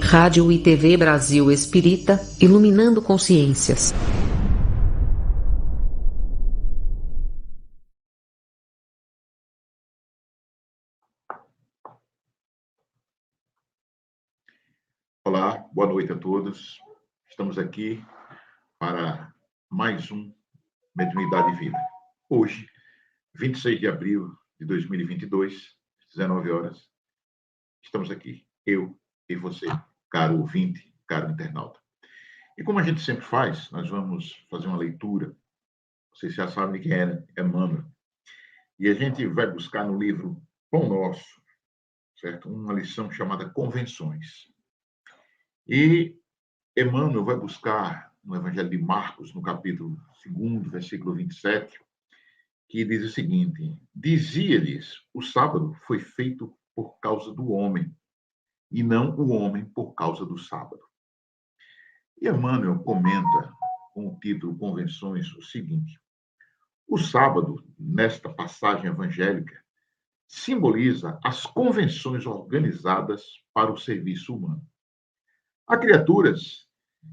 Rádio e TV Brasil Espírita, iluminando consciências. Olá, boa noite a todos. Estamos aqui para mais um Mediunidade e Vida. Hoje, 26 de abril de 2022, 19 horas, estamos aqui, eu e você, caro ouvinte, caro internauta. E como a gente sempre faz, nós vamos fazer uma leitura. Vocês já sabem quem é Emmanuel. E a gente vai buscar no livro Pão Nosso, certo? Uma lição chamada Convenções. E Emmanuel vai buscar no Evangelho de Marcos, no capítulo 2, versículo 27, que diz o seguinte: dizia-lhes, o sábado foi feito por causa do homem, e não o homem por causa do sábado. E Emmanuel comenta, com o título Convenções, o seguinte: o sábado, nesta passagem evangélica, simboliza as convenções organizadas para o serviço humano. Há criaturas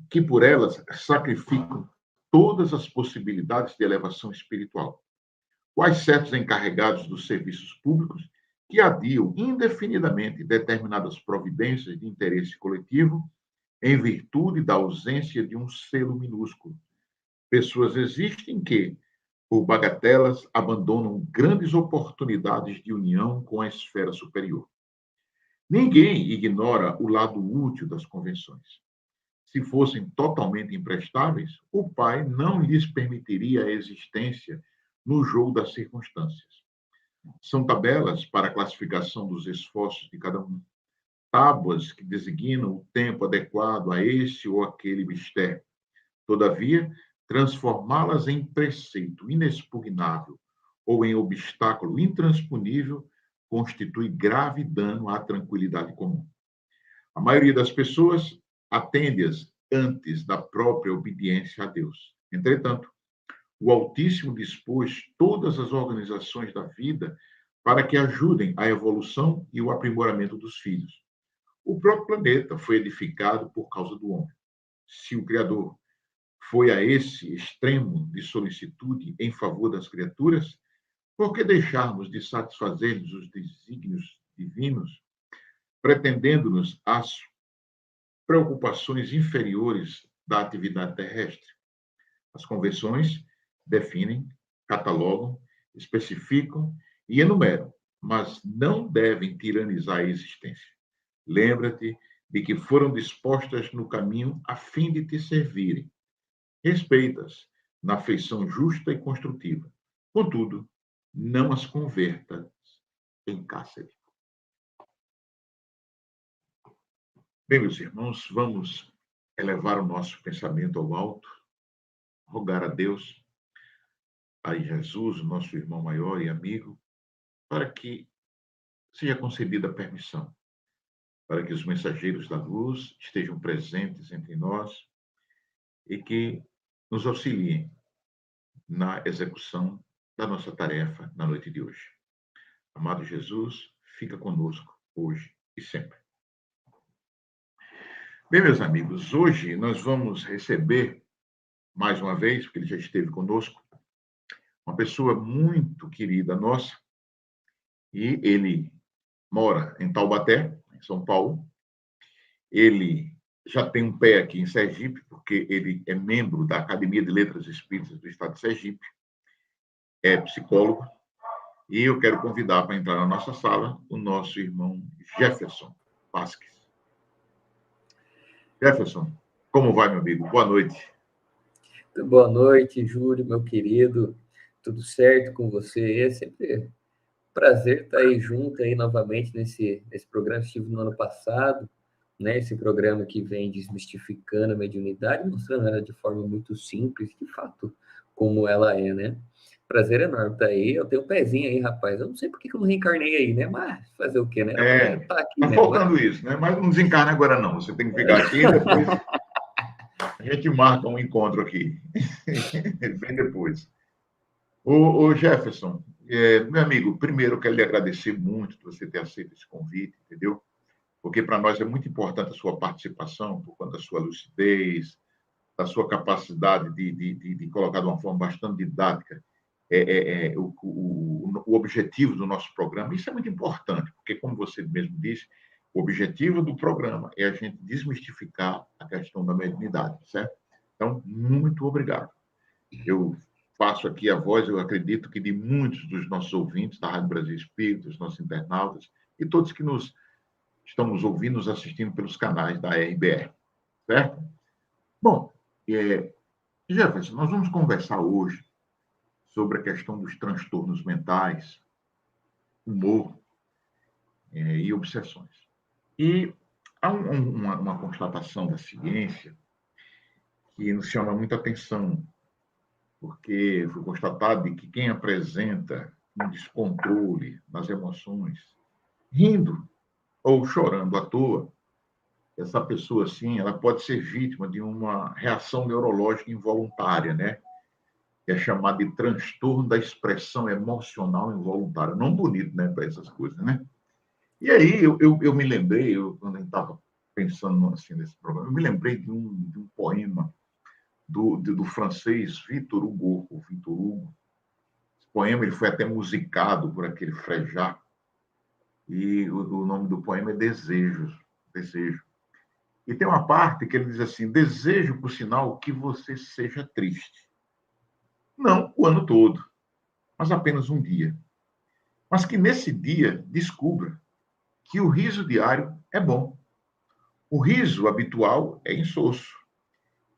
que, por elas, sacrificam todas as possibilidades de elevação espiritual, quais certos encarregados dos serviços públicos que adiam indefinidamente determinadas providências de interesse coletivo em virtude da ausência de um selo minúsculo. Pessoas existem que, por bagatelas, abandonam grandes oportunidades de união com a esfera superior. Ninguém ignora o lado útil das convenções. Se fossem totalmente imprestáveis, o Pai não lhes permitiria a existência no jogo das circunstâncias. São tabelas para a classificação dos esforços de cada um, tábuas que designam o tempo adequado a esse ou aquele mistério. Todavia, transformá-las em preceito inexpugnável ou em obstáculo intransponível constitui grave dano à tranquilidade comum. A maioria das pessoas atende-as antes da própria obediência a Deus. Entretanto, o Altíssimo dispôs todas as organizações da vida para que ajudem a evolução e o aprimoramento dos filhos. O próprio planeta foi edificado por causa do homem. Se o Criador foi a esse extremo de solicitude em favor das criaturas, por que deixarmos de satisfazer-lhes os desígnios divinos, pretendendo-nos as preocupações inferiores da atividade terrestre? As convenções definem, catalogam, especificam e enumeram, mas não devem tiranizar a existência. Lembra-te de que foram dispostas no caminho a fim de te servirem. Respeita-as na afeição justa e construtiva. Contudo, não as convertas em cárcere. Bem, meus irmãos, vamos elevar o nosso pensamento ao alto, rogar a Deus, a Jesus, o nosso irmão maior e amigo, para que seja concedida a permissão, para que os mensageiros da luz estejam presentes entre nós e que nos auxiliem na execução da nossa tarefa na noite de hoje. Amado Jesus, fica conosco hoje e sempre. Bem, meus amigos, hoje nós vamos receber, mais uma vez, porque ele já esteve conosco, uma pessoa muito querida nossa, e ele mora em Taubaté, em São Paulo. Ele já tem um pé aqui em Sergipe, porque ele é membro da Academia de Letras Espíritas do Estado de Sergipe, é psicólogo, e eu quero convidar para entrar na nossa sala o nosso irmão Jefferson Vasques. Jefferson, como vai, meu amigo? Boa noite. Boa noite, Júlio, meu querido. Tudo certo com você? É sempre um prazer estar aí junto aí novamente nesse programa que estive no ano passado, né? Esse programa que vem desmistificando a mediunidade, mostrando ela de forma muito simples, de fato, como ela é, né? Prazer enorme estar aí. Eu tenho um pezinho aí, rapaz. Eu não sei por que eu não reencarnei aí, né? Mas fazer o quê, né? Tá aqui, tá faltando isso, né? Mas não desencarna agora, não. Você tem que ficar aqui e depois a gente marca um encontro aqui. Vem depois. Ô Jefferson, meu amigo, primeiro eu quero lhe agradecer muito por você ter aceito esse convite, entendeu? porque para nós é muito importante a sua participação, por conta da sua lucidez, da sua capacidade de colocar de uma forma bastante didática o objetivo do nosso programa. Isso é muito importante, porque, como você mesmo disse, o objetivo do programa é a gente desmistificar a questão da mediunidade, certo? Então, muito obrigado. Eu faço aqui a voz, eu acredito que de muitos dos nossos ouvintes da Rádio Brasil Espírita, dos nossos internautas, e todos que estão nos ouvindo, nos assistindo pelos canais da RBR, certo? Bom, Jefferson, nós vamos conversar hoje sobre a questão dos transtornos mentais, humor e obsessões. E há uma constatação da ciência que nos chama muita atenção, porque foi constatado que quem apresenta um descontrole nas emoções, rindo ou chorando à toa, essa pessoa, sim, ela pode ser vítima de uma reação neurológica involuntária, né? Que é chamada de transtorno da expressão emocional involuntária. Não bonito, né, para essas coisas, né? E aí eu me lembrei, quando eu estava pensando assim, nesse problema, eu me lembrei de um poema do francês Victor Hugo. Esse poema ele foi até musicado por aquele Frejat, e o nome do poema é Desejo. E tem uma parte que ele diz assim: desejo, por sinal, que você seja triste. Não o ano todo, mas apenas um dia. Mas que nesse dia descubra que o riso diário é bom. O riso habitual é insosso.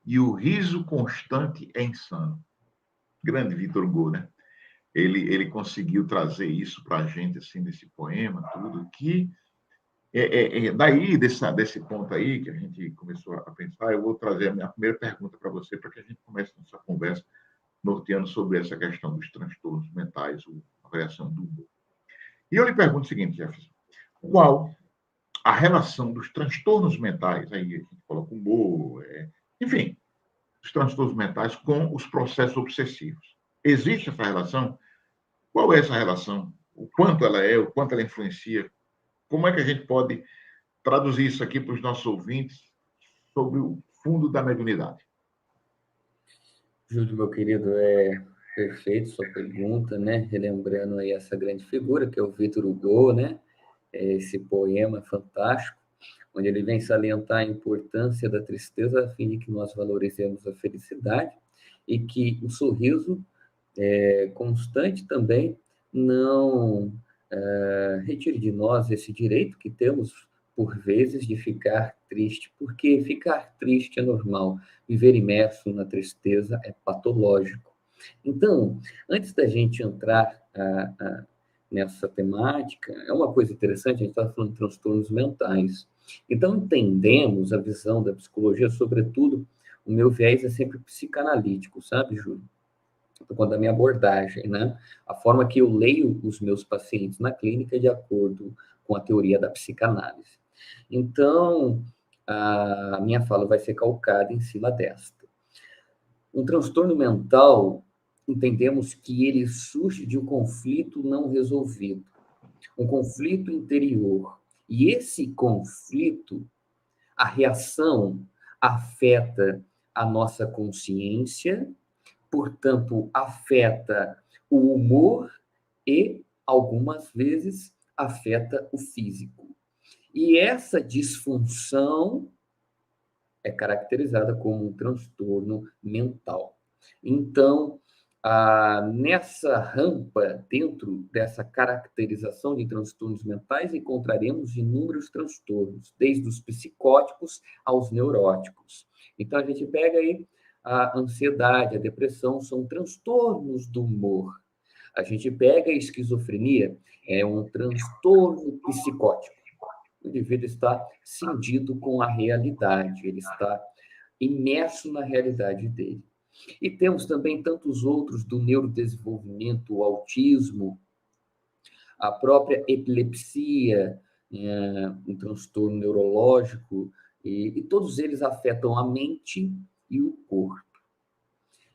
E o riso constante é insano. Grande Victor Hugo, né? Ele conseguiu trazer isso para a gente, assim, nesse poema, tudo, que daí, desse ponto aí, que a gente começou a pensar, eu vou trazer a minha primeira pergunta para você, para que a gente comece nossa conversa norteando sobre essa questão dos transtornos mentais, a variação do humor. E eu lhe pergunto o seguinte, Jefferson: qual a relação dos transtornos mentais, aí a gente coloca humor, enfim, os transtornos mentais com os processos obsessivos? Existe essa relação? Qual é essa relação? O quanto ela o quanto ela influencia? Como é que a gente pode traduzir isso aqui para os nossos ouvintes sobre o fundo da mediunidade? Júlio, meu querido, é perfeito sua pergunta, né? Relembrando aí essa grande figura que é o Victor Hugo, né? Esse poema fantástico, onde ele vem salientar a importância da tristeza a fim de que nós valorizemos a felicidade e que o sorriso constante também não retire de nós esse direito que temos, por vezes, de ficar triste, porque ficar triste é normal, viver imerso na tristeza é patológico. Então, antes da gente entrar nessa temática, é uma coisa interessante, a gente está falando de transtornos mentais. Então, entendemos a visão da psicologia, sobretudo, o meu viés é sempre psicanalítico, sabe, Júlio? Por conta da minha abordagem, né? A forma que eu leio os meus pacientes na clínica é de acordo com a teoria da psicanálise. Então, a minha fala vai ser calcada em cima desta. Um transtorno mental, entendemos que ele surge de um conflito não resolvido, um conflito interior. E esse conflito, a reação afeta a nossa consciência, portanto, afeta o humor e, algumas vezes, afeta o físico. E essa disfunção é caracterizada como um transtorno mental. Então, nessa rampa, dentro dessa caracterização de transtornos mentais, encontraremos inúmeros transtornos, desde os psicóticos aos neuróticos. Então, a gente pega aí a ansiedade, a depressão, são transtornos do humor. A gente pega a esquizofrenia, é um transtorno psicótico. O indivíduo está cindido com a realidade, ele está imerso na realidade dele. E temos também tantos outros do neurodesenvolvimento, o autismo, a própria epilepsia, um transtorno neurológico, e todos eles afetam a mente e o corpo.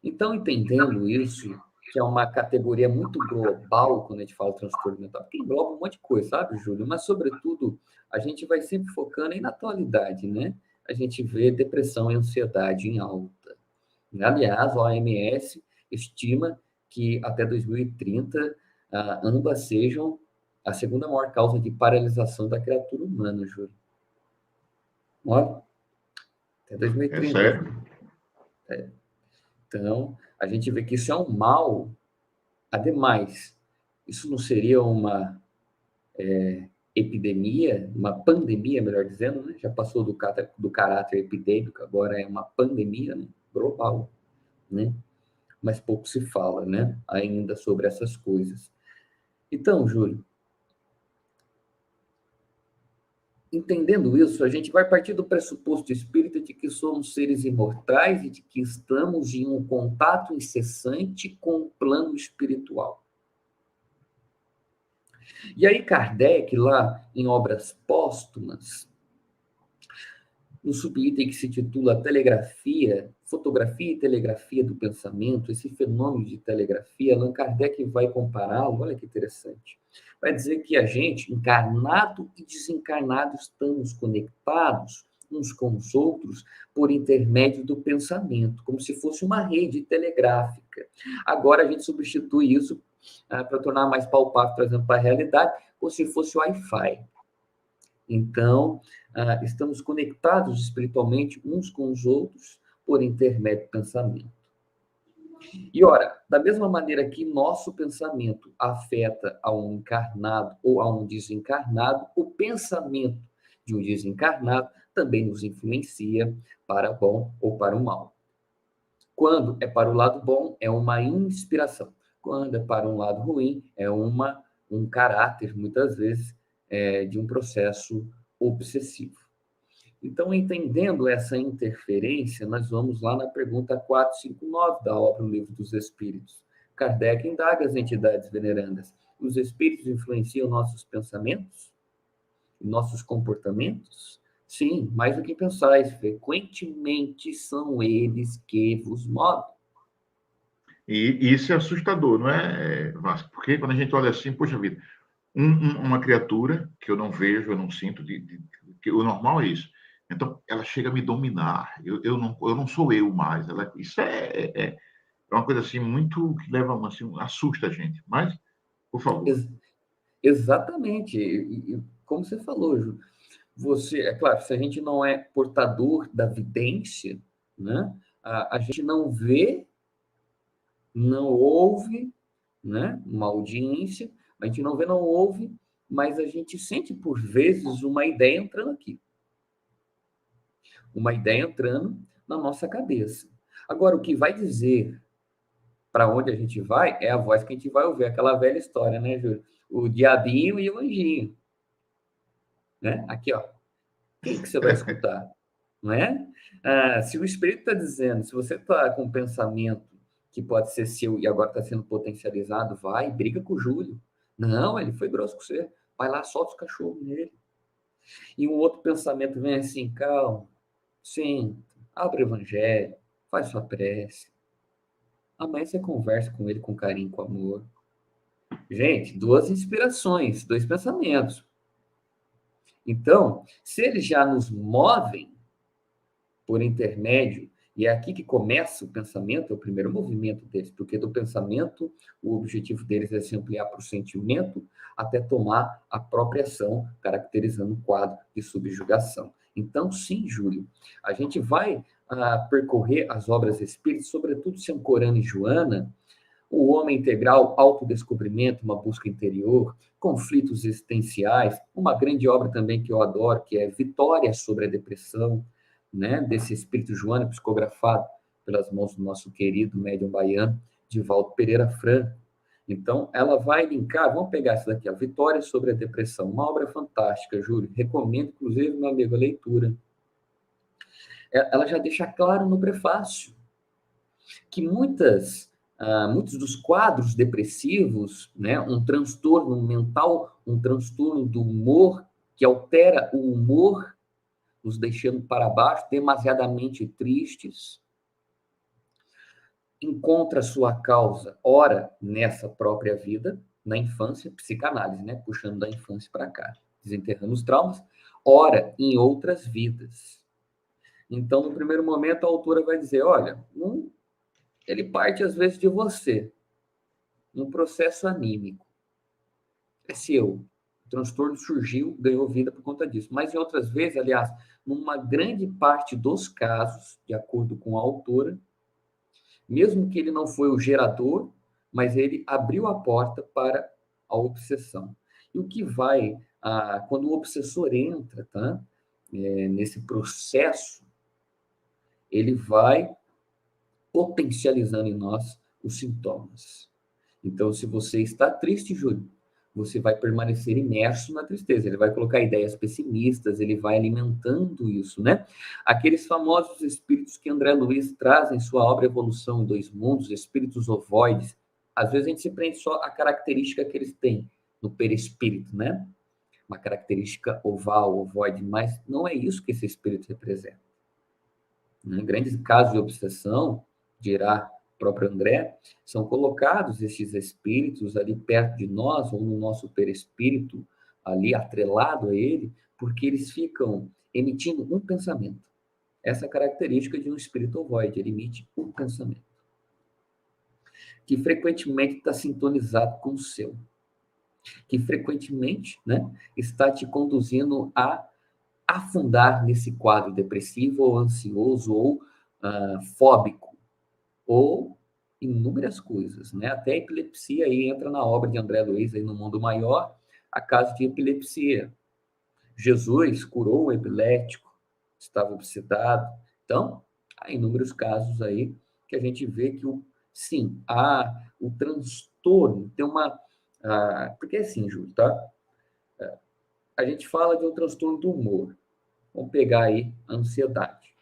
Então, entendendo isso, que é uma categoria muito global quando a gente fala transtorno mental, porque engloba um monte de coisa, sabe, Júlio? Mas, sobretudo, a gente vai sempre focando aí na atualidade, né? A gente vê depressão e ansiedade em alta. Aliás, a OMS estima que até 2030 ambas sejam a segunda maior causa de paralisação da criatura humana, Júlio. Olha, até 2030. É sério? Então, a gente vê que isso é um mal. Ademais, isso não seria uma epidemia, uma pandemia, melhor dizendo, né? Já passou do caráter epidêmico, agora é uma pandemia global, né? Mas pouco se fala, né? Ainda sobre essas coisas. Então, Júlio, entendendo isso, a gente vai partir do pressuposto espírita de que somos seres imortais e de que estamos em um contato incessante com o plano espiritual. E aí Kardec, lá em Obras Póstumas, no subitem que se titula Telegrafia, Fotografia e Telegrafia do Pensamento, esse fenômeno de telegrafia, Allan Kardec vai compará-lo, olha que interessante. Vai dizer que a gente, encarnado e desencarnado, estamos conectados uns com os outros por intermédio do pensamento, como se fosse uma rede telegráfica. Agora a gente substitui isso para tornar mais palpável, trazendo para a realidade, como se fosse Wi-Fi. Então, estamos conectados espiritualmente uns com os outros por intermédio do pensamento. E, ora, da mesma maneira que nosso pensamento afeta a um encarnado ou a um desencarnado, o pensamento de um desencarnado também nos influencia para bom ou para o mal. Quando é para o lado bom, é uma inspiração. Quando é para um lado ruim, é um caráter, muitas vezes, de um processo obsessivo. Então, entendendo essa interferência, nós vamos lá na pergunta 459 da obra O Livro dos Espíritos. Kardec indaga as entidades venerandas: os espíritos influenciam nossos pensamentos? Nossos comportamentos? Sim, mais do que pensais, frequentemente são eles que vos movem. E isso é assustador, não é, Vasco? Porque quando a gente olha assim, poxa vida, uma criatura que eu não vejo, eu não sinto, que o normal é isso. Então, ela chega a me dominar. Eu não sou eu mais. Isso é uma coisa assim muito que leva, assim, assusta a gente. Mas, por favor. Exatamente. E como você falou, Ju, é claro, se a gente não é portador da vidência, né, a gente não vê, não ouve, né, uma audiência, a gente não vê, não ouve, mas a gente sente, por vezes, uma ideia entrando aqui. Uma ideia entrando na nossa cabeça. Agora, o que vai dizer para onde a gente vai é a voz que a gente vai ouvir, aquela velha história, né, Júlio? O diabinho e o anjinho. Né? Aqui, ó. Quem que você vai escutar? Não é? Se o espírito está dizendo, se você está com um pensamento que pode ser seu e agora está sendo potencializado, vai, briga com o Júlio. Não, ele foi grosso com você. Vai lá, solta os cachorros nele. E um outro pensamento vem assim, calma, senta, abre o evangelho, faz sua prece. Amanhã você conversa com ele com carinho, com amor. Gente, duas inspirações, dois pensamentos. Então, se eles já nos movem por intermédio, e é aqui que começa o pensamento, é o primeiro movimento deles, porque do pensamento, o objetivo deles é se ampliar para o sentimento, até tomar a própria ação, caracterizando um quadro de subjugação. Então, sim, Júlio, a gente vai percorrer as obras espíritas, sobretudo Sancorana e Joana, o homem integral, autodescobrimento, uma busca interior, conflitos existenciais, uma grande obra também que eu adoro, que é Vitória sobre a Depressão, né, desse espírito Joana, psicografado pelas mãos do nosso querido médium baiano, Divaldo Pereira Franco. Então, ela vai linkar, vamos pegar essa daqui, a Vitória sobre a Depressão, uma obra fantástica, Júlio, recomendo, inclusive, meu amigo, a leitura. Ela já deixa claro no prefácio que muitos dos quadros depressivos, né, um transtorno mental, um transtorno do humor, que altera o humor, nos deixando para baixo, demasiadamente tristes, encontra sua causa, ora, nessa própria vida, na infância, psicanálise, né, puxando da infância para cá, desenterrando os traumas, ora em outras vidas. Então, no primeiro momento, a autora vai dizer, olha, ele parte às vezes de você, um processo anímico. É seu. O transtorno surgiu, ganhou vida por conta disso. Mas em outras vezes, aliás, numa grande parte dos casos, de acordo com a autora, mesmo que ele não foi o gerador, mas ele abriu a porta para a obsessão. E o que vai, quando o obsessor entra, tá? Nesse processo, ele vai potencializando em nós os sintomas. Então, se você está triste, Júlio, você vai permanecer imerso na tristeza. Ele vai colocar ideias pessimistas, ele vai alimentando isso, né? Aqueles famosos espíritos que André Luiz traz em sua obra Evolução em Dois Mundos, espíritos ovoides, às vezes a gente se prende só à característica que eles têm no perispírito, né? Uma característica oval, ovoide, mas não é isso que esse espírito representa. Em grandes casos de obsessão, dirá o próprio André, são colocados esses espíritos ali perto de nós, ou no nosso perispírito, ali atrelado a ele, porque eles ficam emitindo um pensamento. Essa é a característica de um espírito ovoide, ele emite um pensamento, que frequentemente está sintonizado com o seu, que frequentemente, né, está te conduzindo a afundar nesse quadro depressivo, ou ansioso, ou fóbico, ou inúmeras coisas, né? Até a epilepsia aí entra na obra de André Luiz, aí no Mundo Maior, a caso de epilepsia. Jesus curou um epilético, estava obsedado. Então, há inúmeros casos aí que a gente vê que, sim, há o transtorno, tem uma... porque é assim, Júlio, tá? A gente fala de um transtorno do humor. Vamos pegar aí a ansiedade.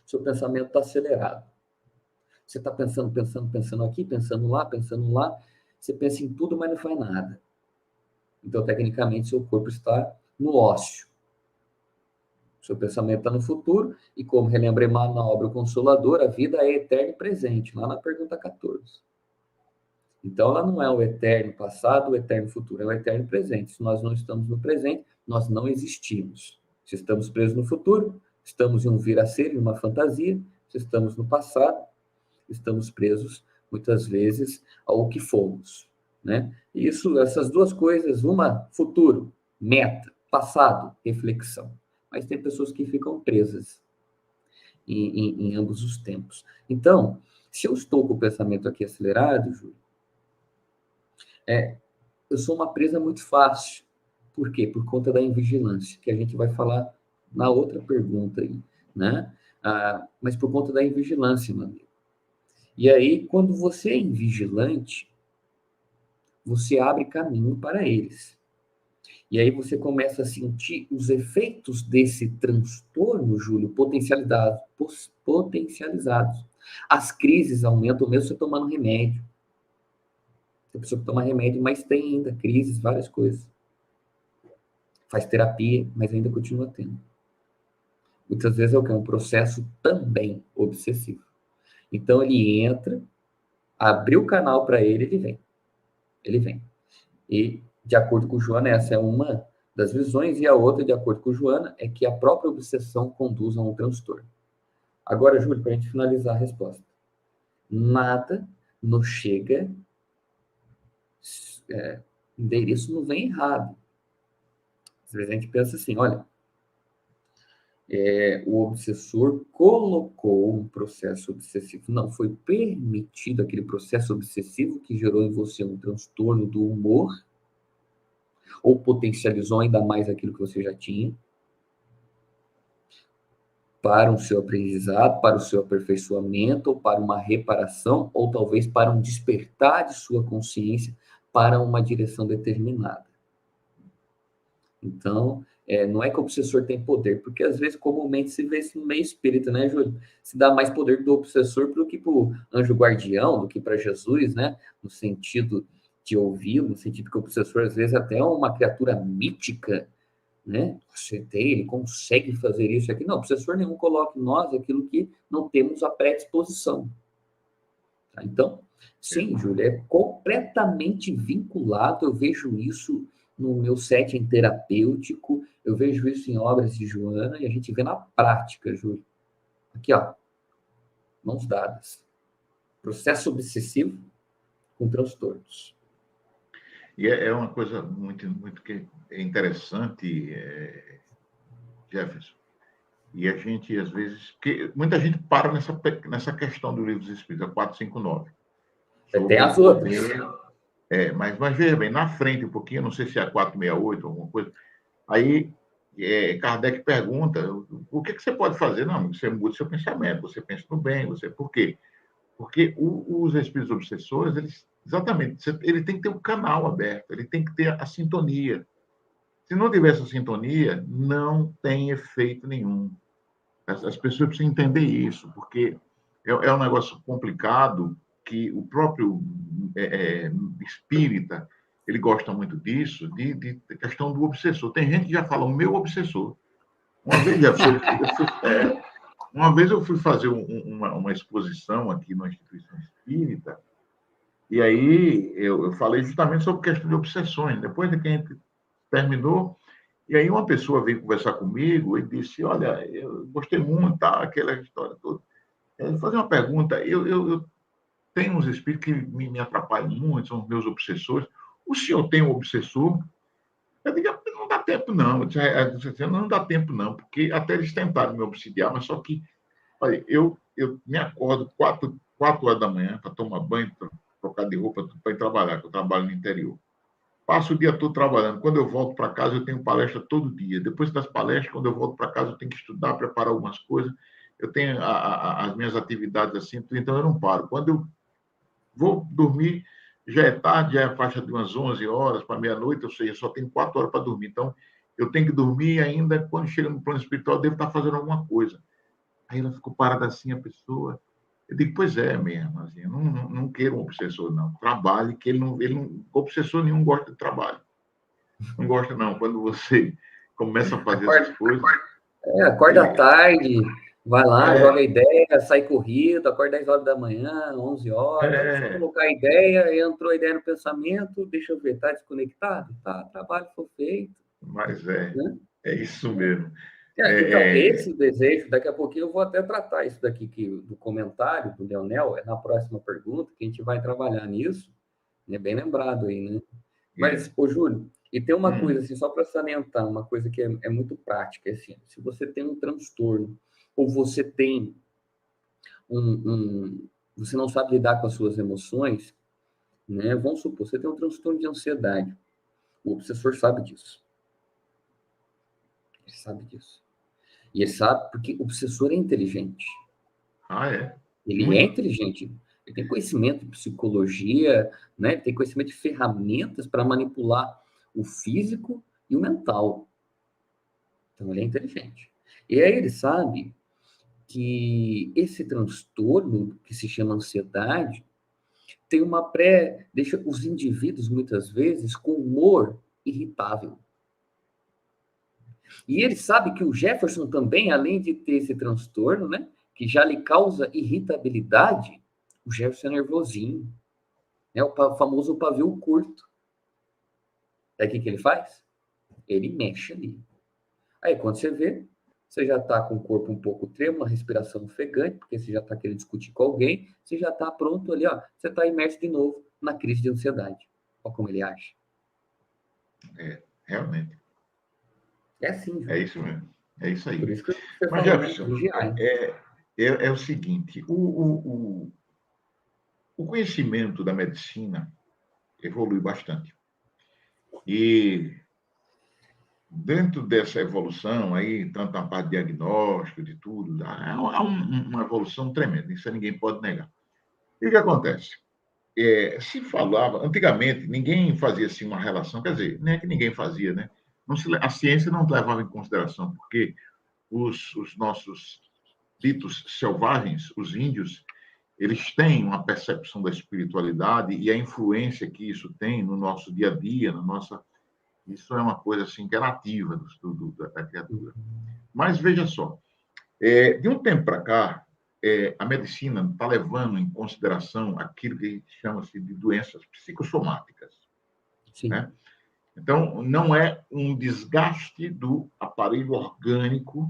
Seu pensamento está acelerado. Você está pensando aqui, pensando lá. Você pensa em tudo, mas não faz nada. Então, tecnicamente, seu corpo está no ócio. Seu pensamento está no futuro, e como relembrei mal na obra O Consolador, a vida é eterna e presente, lá na pergunta 14. Então, ela não é o eterno passado, o eterno futuro, é o eterno presente. Se nós não estamos no presente, nós não existimos. Se estamos presos no futuro, estamos em um vir a ser, em uma fantasia. Se estamos no passado, estamos presos, muitas vezes, ao que fomos, né? E essas duas coisas, uma, futuro, meta, passado, reflexão. Mas tem pessoas que ficam presas em ambos os tempos. Então, se eu estou com o pensamento aqui acelerado, Júlio, eu sou uma presa muito fácil. Por quê? Por conta da invigilância, que a gente vai falar na outra pergunta aí, né? Mas por conta da invigilância, meu amigo. E aí, quando você é invigilante, você abre caminho para eles. E aí você começa a sentir os efeitos desse transtorno, Júlio, potencializados. As crises aumentam mesmo você tomando remédio. A pessoa que toma remédio, mas tem ainda crises, várias coisas. Faz terapia, mas ainda continua tendo. Muitas vezes é o que? É um processo também obsessivo. Então ele entra, abriu o canal para ele, ele vem. Ele vem. E, de acordo com Joana, essa é uma das visões, e a outra, de acordo com Joana, é que a própria obsessão conduz a um transtorno. Agora, Júlio, para a gente finalizar a resposta. Nada nos chega... endereço não vem errado. Às vezes a gente pensa assim, olha, o obsessor colocou um processo obsessivo, não foi permitido aquele processo obsessivo que gerou em você um transtorno do humor, ou potencializou ainda mais aquilo que você já tinha, para o seu aprendizado, para o seu aperfeiçoamento, ou para uma reparação, ou talvez para um despertar de sua consciência para uma direção determinada. Então, não é que o obsessor tem poder, porque às vezes comumente se vê isso no meio espírita, né, Júlio? Se dá mais poder do obsessor do que para o anjo guardião, do que para Jesus, né? No sentido de ouvir, no sentido que o obsessor às vezes até é uma criatura mítica, né? Ele consegue fazer isso aqui. Não, o obsessor nenhum coloca em nós aquilo que não temos a predisposição. Tá? Então, sim, Júlio, é completamente vinculado, eu vejo isso no meu setting terapêutico, eu vejo isso em obras de Joana e a gente vê na prática, Júlio. Aqui, ó, mãos dadas. Processo obsessivo com transtornos. E é uma coisa muito, muito que é interessante, Jefferson. E a gente, às vezes... muita gente para nessa questão do Livro dos Espíritos, a 459. Tem as outras. Mas veja bem, na frente um pouquinho, não sei se é a 468, alguma coisa, aí Kardec pergunta, o que você pode fazer? Não, você muda seu pensamento, você pensa no bem, por quê? Porque os espíritos obsessores, exatamente, ele tem que ter um canal aberto, ele tem que ter a sintonia. Se não tiver essa sintonia, não tem efeito nenhum. As pessoas precisam entender isso, porque é um negócio complicado que o próprio espírita, ele gosta muito disso, de questão do obsessor. Tem gente que já fala, o meu obsessor. Uma vez eu fui fazer uma exposição aqui numa instituição espírita, e aí eu falei justamente sobre questão de obsessões. Depois de que a gente terminou, e aí uma pessoa veio conversar comigo e disse, olha, eu gostei muito, tá, aquela história toda. Eu vou fazer uma pergunta. Eu tenho uns espíritos que me atrapalham muito, são os meus obsessores. O senhor tem um obsessor? Eu digo, não dá tempo, não. Eu disse, não dá tempo, não, porque até eles tentaram me obsidiar, mas só que, olha, eu me acordo 4 horas da manhã para tomar banho, trocar de roupa, para ir trabalhar, que eu trabalho no interior. Passo o dia todo trabalhando. Quando eu volto para casa, eu tenho palestra todo dia. Depois das palestras, quando eu volto para casa, eu tenho que estudar, preparar algumas coisas. Eu tenho as minhas atividades assim, então eu não paro. Quando eu vou dormir, já é tarde, já é a faixa de umas 11 horas para meia-noite, ou seja, só tenho 4 horas para dormir. Então, eu tenho que dormir ainda, quando chega no plano espiritual, eu devo estar fazendo alguma coisa. Aí ela ficou parada assim, a pessoa. Eu digo, pois é mesmo, assim, eu não quero um obsessor, não. Trabalhe, que ele não, obsessor nenhum gosta de trabalho. Não gosta, não. Quando você começa a fazer essas coisas... Acorda tarde, vai lá, joga ideia, sai corrido, acorda 10 horas da manhã, 11 horas, só colocar a ideia, entrou a ideia no pensamento, deixa eu ver, tá desconectado? Tá, trabalho foi feito. Mas né? É isso mesmo. Então, esse desejo, daqui a pouquinho eu vou até tratar isso daqui do comentário do Leonel, na próxima pergunta, que a gente vai trabalhar nisso, né? Bem lembrado aí, né? Mas, ô Júlio, e tem uma coisa, assim, só para salientar, uma coisa que é muito prática, assim, se você tem um transtorno, ou você tem você não sabe lidar com as suas emoções, né? Vamos supor, você tem um transtorno de ansiedade, o obsessor sabe disso. Ele sabe disso. E ele sabe porque o obsessor é inteligente. Ah, é? Ele é inteligente. Ele tem conhecimento de psicologia, né? Ele tem conhecimento de ferramentas para manipular o físico e o mental. Então, ele é inteligente. E aí ele sabe que esse transtorno, que se chama ansiedade, tem deixa os indivíduos, muitas vezes, com humor irritável. E ele sabe que o Jefferson também, além de ter esse transtorno, né, que já lhe causa irritabilidade, o Jefferson é nervosinho. É o famoso pavio curto. Aí o que ele faz? Ele mexe ali. Aí quando você vê, você já está com o corpo um pouco trêmulo, uma respiração ofegante, porque você já está querendo discutir com alguém, você já está pronto ali, ó, você está imerso de novo na crise de ansiedade. Olha como ele age. Realmente. É assim, João. É isso mesmo. É isso aí. Por isso que você Mas, falou, Jefferson, vigiar. É o seguinte, o conhecimento da medicina evolui bastante. E dentro dessa evolução aí, tanto na parte de diagnóstico, de tudo, há uma evolução tremenda, isso ninguém pode negar. E o que acontece? Se falava, antigamente, ninguém fazia assim uma relação, quer dizer, nem é que ninguém fazia, né? A ciência não levava em consideração, porque os nossos ditos selvagens, os índios, eles têm uma percepção da espiritualidade e a influência que isso tem no nosso dia a dia, na nossa... Isso é uma coisa assim que é nativa da criatura. Mas veja só, de um tempo para cá, a medicina está levando em consideração aquilo que chama-se de doenças psicossomáticas. Sim. Né? Então, não é um desgaste do aparelho orgânico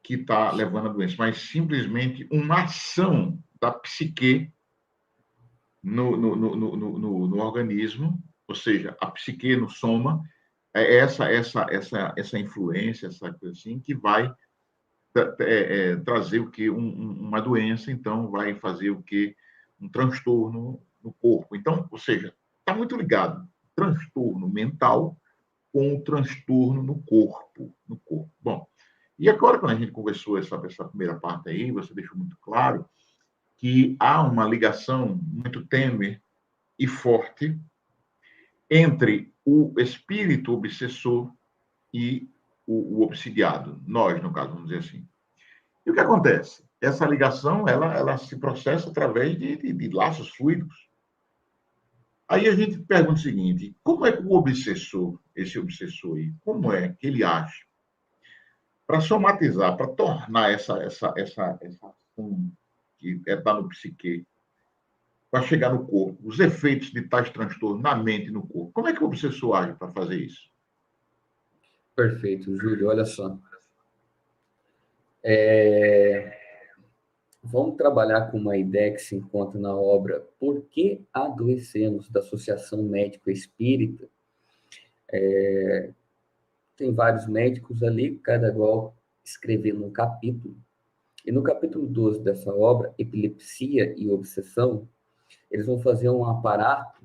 que está levando a doença, mas simplesmente uma ação da psique no organismo, ou seja, a psique no soma, é essa influência, essa coisa assim, que vai trazer o que uma doença, então vai fazer o que um transtorno no corpo. Então, ou seja, está muito ligado transtorno mental com o transtorno no corpo, Bom, e agora quando a gente conversou essa primeira parte aí, você deixou muito claro que há uma ligação muito tênue e forte entre o espírito obsessor e o obsidiado, nós, no caso, vamos dizer assim. E o que acontece? Essa ligação, ela se processa através de laços fluidos. Aí a gente pergunta o seguinte, como é que o obsessor, esse obsessor aí, como é que ele age para somatizar, para tornar essa ação que está no psique, para chegar no corpo, os efeitos de tais transtornos na mente e no corpo? Como é que o obsessor age para fazer isso? Perfeito, Júlio, olha só. Vamos trabalhar com uma ideia que se encontra na obra Por que Adoecemos, da Associação Médico Espírita. Tem vários médicos ali, cada qual escrevendo um capítulo. E no capítulo 12 dessa obra, Epilepsia e Obsessão, eles vão fazer um aparato,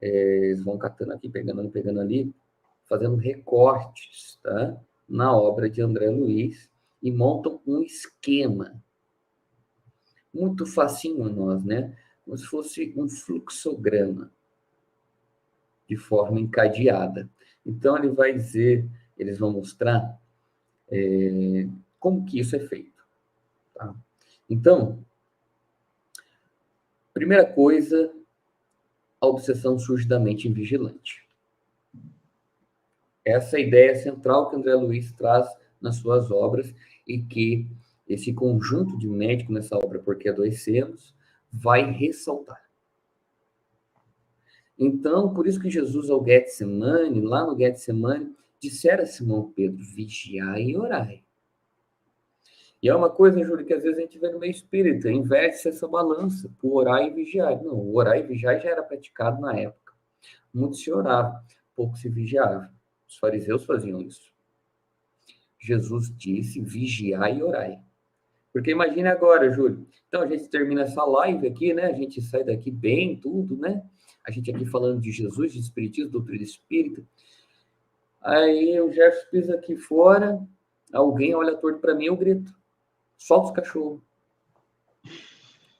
eles vão catando aqui, pegando ali, fazendo recortes, tá? Na obra de André Luiz, e montam um esquema muito facinho a nós, né? Como se fosse um fluxograma de forma encadeada. Então, ele vai dizer, eles vão mostrar como que isso é feito. Tá? Então, primeira coisa, a obsessão surge da mente invigilante. Essa é a ideia central que André Luiz traz nas suas obras e que esse conjunto de médicos nessa obra Por que Adoecemos vai ressaltar. Então, por isso que Jesus ao Getsemane, lá no Getsemane, dissera a Simão Pedro, vigiai e orai. E é uma coisa, Júlio, que às vezes a gente vê no meio espírita, inverte essa balança, por orar e vigiar. Não, o orar e vigiar já era praticado na época. Muito se orava, pouco se vigiava. Os fariseus faziam isso. Jesus disse, vigiai e orai. Porque imagine agora, Júlio, então a gente termina essa live aqui, né? A gente sai daqui bem, tudo, né? A gente aqui falando de Jesus, de Espiritismo, doutrina espírita. Aí o Jefferson pisa aqui fora, alguém olha torto para mim, eu grito. Solta os cachorros.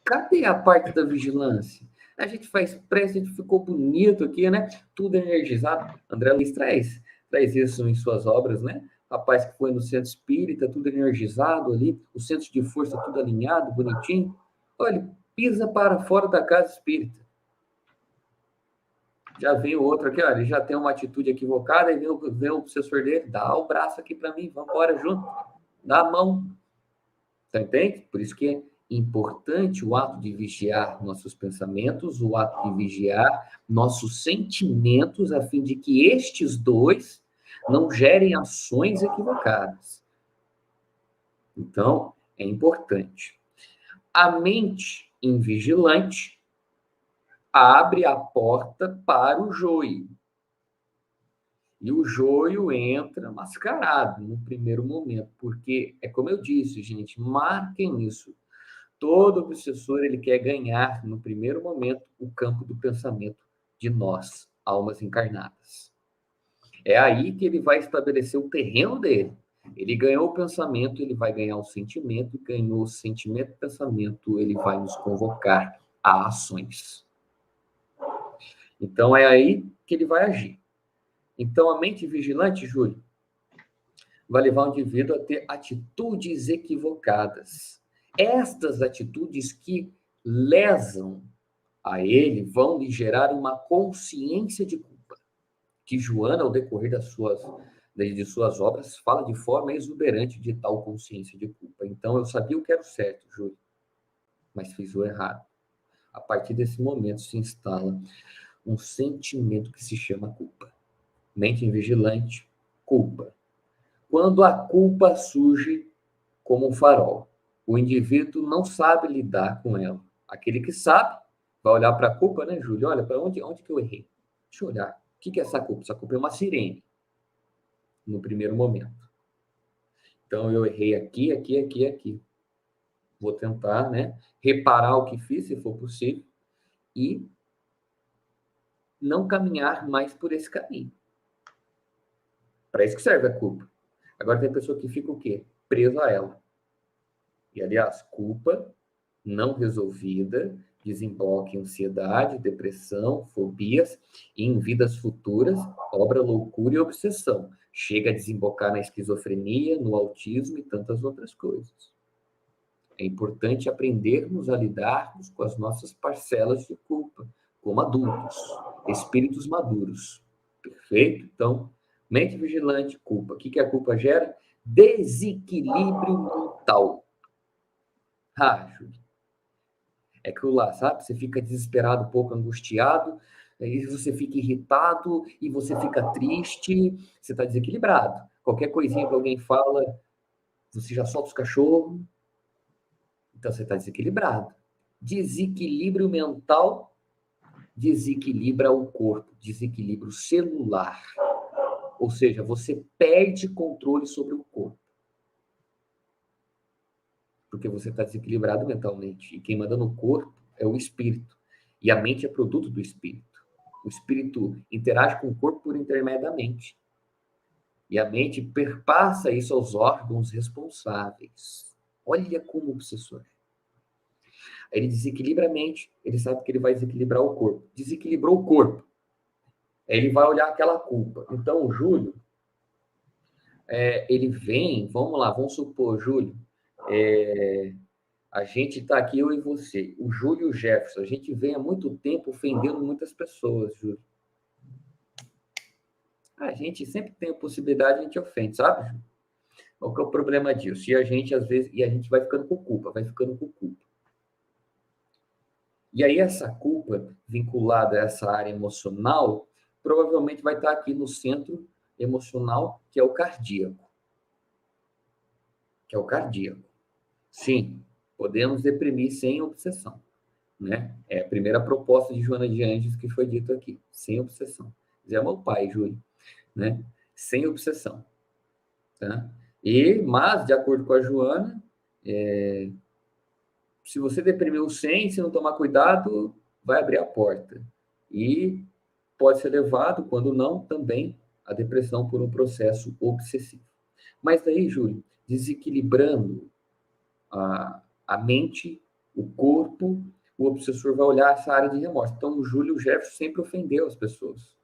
Cadê a parte da vigilância? A gente faz prece, a gente ficou bonito aqui, né? Tudo energizado. André Luiz traz isso em suas obras, né? Rapaz que foi no centro espírita, tudo energizado ali, o centro de força tudo alinhado, bonitinho. Olha, pisa para fora da casa espírita. Já vem o outro aqui, olha, ele já tem uma atitude equivocada, e vem o obsessor dele, dá o braço aqui para mim, vamos embora junto, dá a mão. Tá entende? Por isso que é importante o ato de vigiar nossos pensamentos, o ato de vigiar nossos sentimentos, a fim de que estes dois não gerem ações equivocadas. Então, é importante. A mente invigilante abre a porta para o joio. E o joio entra mascarado no primeiro momento, porque é como eu disse, gente, marquem isso. Todo obsessor, ele quer ganhar, no primeiro momento, o campo do pensamento de nós, almas encarnadas. É aí que ele vai estabelecer o terreno dele. Ele ganhou o pensamento, ele vai ganhar o sentimento, ganhou o sentimento e o pensamento, ele vai nos convocar a ações. Então, é aí que ele vai agir. Então, a mente vigilante, Júlio, vai levar o indivíduo a ter atitudes equivocadas. Estas atitudes que lesam a ele vão lhe gerar uma consciência de culpa, que Joana, ao decorrer de suas obras, fala de forma exuberante de tal consciência de culpa. Então, eu sabia o que era o certo, Júlio, mas fiz o errado. A partir desse momento se instala um sentimento que se chama culpa. Mente vigilante, culpa. Quando a culpa surge como um farol, o indivíduo não sabe lidar com ela. Aquele que sabe vai olhar para a culpa, né, Júlio? Olha, para onde que eu errei? Deixa eu olhar. O que é essa culpa? Essa culpa é uma sirene, no primeiro momento. Então, eu errei aqui, aqui, aqui, aqui. Vou tentar, né, reparar o que fiz, se for possível, e não caminhar mais por esse caminho. Para isso que serve a culpa. Agora tem pessoa que fica o quê? Presa a ela. E, aliás, culpa não resolvida desemboca em ansiedade, depressão, fobias e em vidas futuras, obra loucura e obsessão. Chega a desembocar na esquizofrenia, no autismo e tantas outras coisas. É importante aprendermos a lidarmos com as nossas parcelas de culpa, como adultos, espíritos maduros. Perfeito? Então, mente vigilante, culpa. O que a culpa gera? Desequilíbrio mental. Júlio. É aquilo lá, sabe? Você fica desesperado, um pouco angustiado, aí você fica irritado e você fica triste, você está desequilibrado. Qualquer coisinha que alguém fala, você já solta os cachorros. Então, você está desequilibrado. Desequilíbrio mental desequilibra o corpo, desequilíbrio celular. Ou seja, você perde controle sobre o corpo. Porque você está desequilibrado mentalmente. E quem manda no corpo é o espírito. E a mente é produto do espírito. O espírito interage com o corpo por intermédio da mente. E a mente perpassa isso aos órgãos responsáveis. Olha como obsessor. Ele desequilibra a mente, ele sabe que ele vai desequilibrar o corpo. Desequilibrou o corpo. Ele vai olhar aquela culpa. Então, o Júlio, ele vem, vamos lá, vamos supor, Júlio, a gente está aqui, eu e você, o Júlio e o Jefferson, a gente vem há muito tempo ofendendo muitas pessoas, Júlio. A gente sempre tem a possibilidade, a gente ofende, sabe, Júlio? Qual que é o problema disso? E a gente, às vezes, a gente vai ficando com culpa, vai ficando com culpa. E aí essa culpa, vinculada a essa área emocional, provavelmente vai estar aqui no centro emocional, que é o cardíaco. Sim, podemos deprimir sem obsessão, né? É a primeira proposta de Joana de Anjos que foi dito aqui, sem obsessão. É meu pai, Júlio, né? Sem obsessão, tá? Mas, de acordo com a Joana, se você deprimir o 100, se não tomar cuidado, vai abrir a porta. E pode ser levado, quando não, também a depressão por um processo obsessivo. Mas daí, Júlio, desequilibrando a mente, o corpo, o obsessor vai olhar essa área de remorso. Então, o Júlio Jefferson sempre ofendeu as pessoas.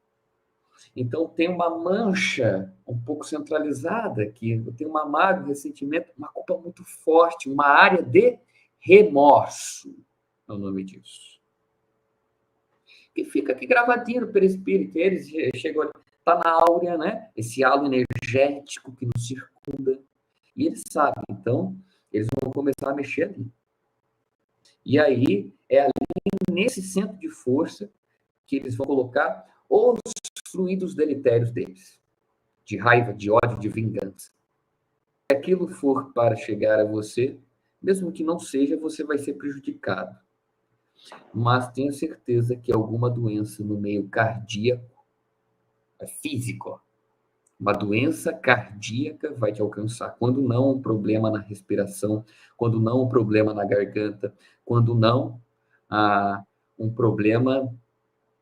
Então, tem uma mancha um pouco centralizada aqui. Tem uma mágoa, ressentimento, uma culpa muito forte, uma área de remorso, é o nome disso. Que fica aqui gravadinho no perispírito. Eles chegam, está na áurea, né? Esse halo energético que nos circunda. E eles sabem, então, eles vão começar a mexer ali. E aí, é ali, nesse centro de força, que eles vão colocar os fluidos deletérios deles. De raiva, de ódio, de vingança. Se aquilo for para chegar a você, mesmo que não seja, você vai ser prejudicado. Mas tenha certeza que alguma doença no meio cardíaco, físico, uma doença cardíaca vai te alcançar. Quando não, um problema na respiração, quando não, um problema na garganta, quando não, um problema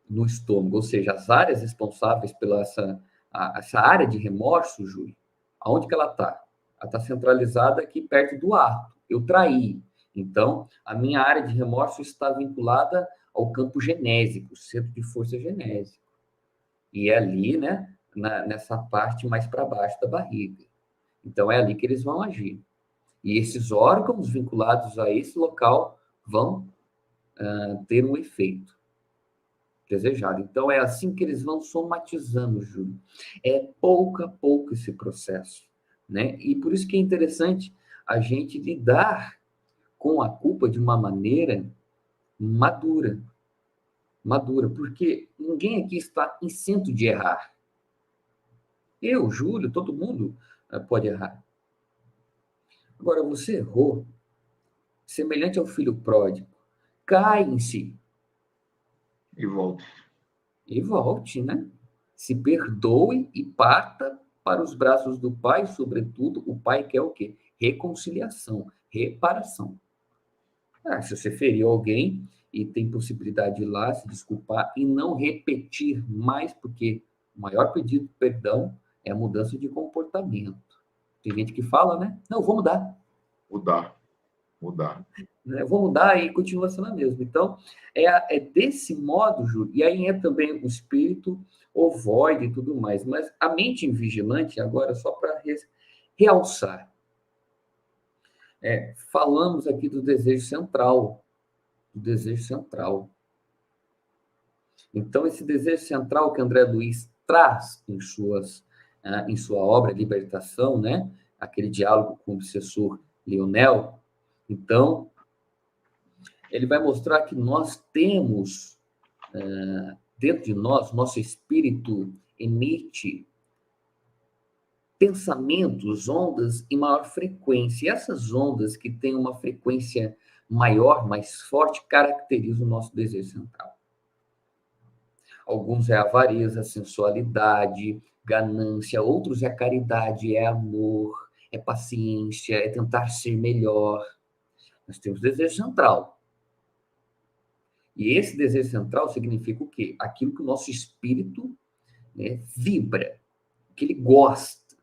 no estômago. Ou seja, as áreas responsáveis pela essa área de remorso, Júlio, aonde que ela está? Ela está centralizada aqui perto do ato. Eu traí. Então, a minha área de remorso está vinculada ao campo genésico, centro de força genésico. E é ali, né, nessa parte mais para baixo da barriga. Então, é ali que eles vão agir. E esses órgãos vinculados a esse local vão ter um efeito desejado. Então, é assim que eles vão somatizando, Júlio. É pouco a pouco esse processo, né? E por isso que é interessante a gente lidar com a culpa de uma maneira madura. madura, porque ninguém aqui está isento de errar. Eu, Júlio, todo mundo pode errar. Agora, você errou, semelhante ao filho pródigo, cai em si E volte. e volte, né? Se perdoe e parta para os braços do Pai, sobretudo, o Pai quer o quê? Reconciliação, reparação. Se você feriu alguém e tem possibilidade de ir lá se desculpar e não repetir mais, porque o maior pedido de perdão é a mudança de comportamento. Tem gente que fala, né? Não, vou mudar. Mudar. Né? Eu vou mudar e continua sendo a mesma. Então, é desse modo, Júlio, e aí é também o espírito ovoide e tudo mais, mas a mente invigilante, agora, só para realçar, falamos aqui do desejo central, Então, esse desejo central que André Luiz traz em sua obra Libertação, né? Aquele diálogo com o obsessor Leonel, então, ele vai mostrar que nós temos, dentro de nós, nosso espírito emite pensamentos, ondas em maior frequência. E essas ondas que têm uma frequência maior, mais forte, caracterizam o nosso desejo central. Alguns é avareza, sensualidade, ganância, outros é caridade, é amor, é paciência, é tentar ser melhor. Nós temos desejo central. E esse desejo central significa o quê? Aquilo que o nosso espírito, né, vibra, que ele gosta.